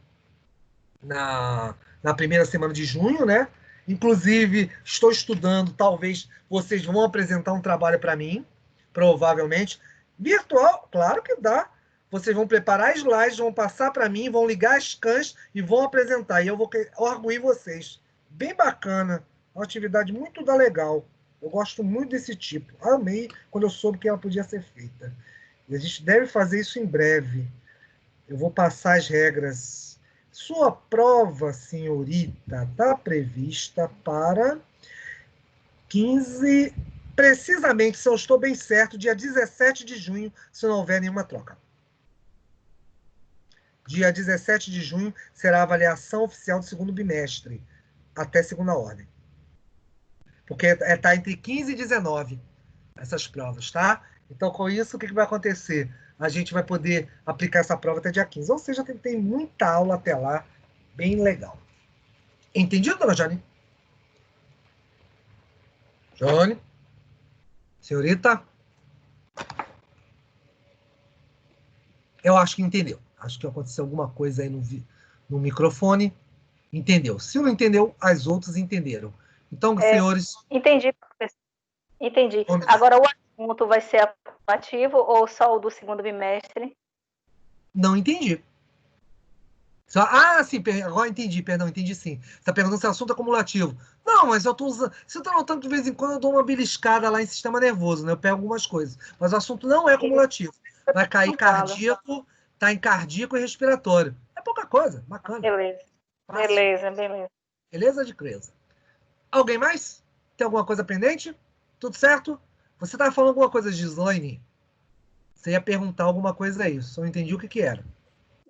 primeira semana de junho, né? Inclusive, estou estudando, talvez vocês vão apresentar um trabalho para mim, provavelmente. Virtual, claro que dá. Vocês vão preparar slides, vão passar para mim, vão ligar as cans e vão apresentar. E eu vou arguir vocês. Bem bacana. Uma atividade muito legal. Eu gosto muito desse tipo. Amei quando eu soube que ela podia ser feita. E a gente deve fazer isso em breve. Eu vou passar as regras. Sua prova, senhorita, está prevista para 15... Precisamente, se eu estou bem certo, dia 17 de junho, se não houver nenhuma troca. Dia 17 de junho será a avaliação oficial do segundo bimestre, até segunda ordem. Porque está entre 15 e 19 essas provas, tá? Então, com isso, o que vai acontecer? A gente vai poder aplicar essa prova até dia 15. Ou seja, tem muita aula até lá, bem legal. Entendido, dona Jane? Jane? Senhorita? Eu acho que entendeu. Acho que aconteceu alguma coisa aí no microfone. Entendeu. Se não entendeu, as outras entenderam. Então, senhores... Entendi, professor. Entendi. Agora, o assunto vai ser aplicativo ou só o do segundo bimestre? Não entendi. Sim, agora entendi, perdão, entendi sim. Você está perguntando se o assunto é acumulativo. Não, mas eu tô usando. Você está notando que de vez em quando eu dou uma beliscada lá em sistema nervoso, né? Eu pego algumas coisas. Mas o assunto não é acumulativo. Vai cair cardíaco, tá em cardíaco e respiratório. É pouca coisa, bacana. Beleza. Fácil. Beleza. Beleza, de Creza? Alguém mais? Tem alguma coisa pendente? Tudo certo? Você estava falando alguma coisa de slime? Você ia perguntar alguma coisa aí, só não entendi o que era.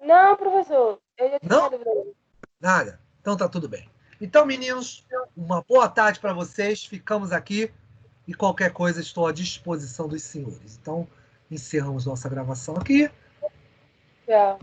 Não, professor. Eu já tinha Não? dúvida. Nada. Então tá tudo bem. Então, meninos, uma boa tarde para vocês. Ficamos aqui e qualquer coisa estou à disposição dos senhores. Então, encerramos nossa gravação aqui. Tchau.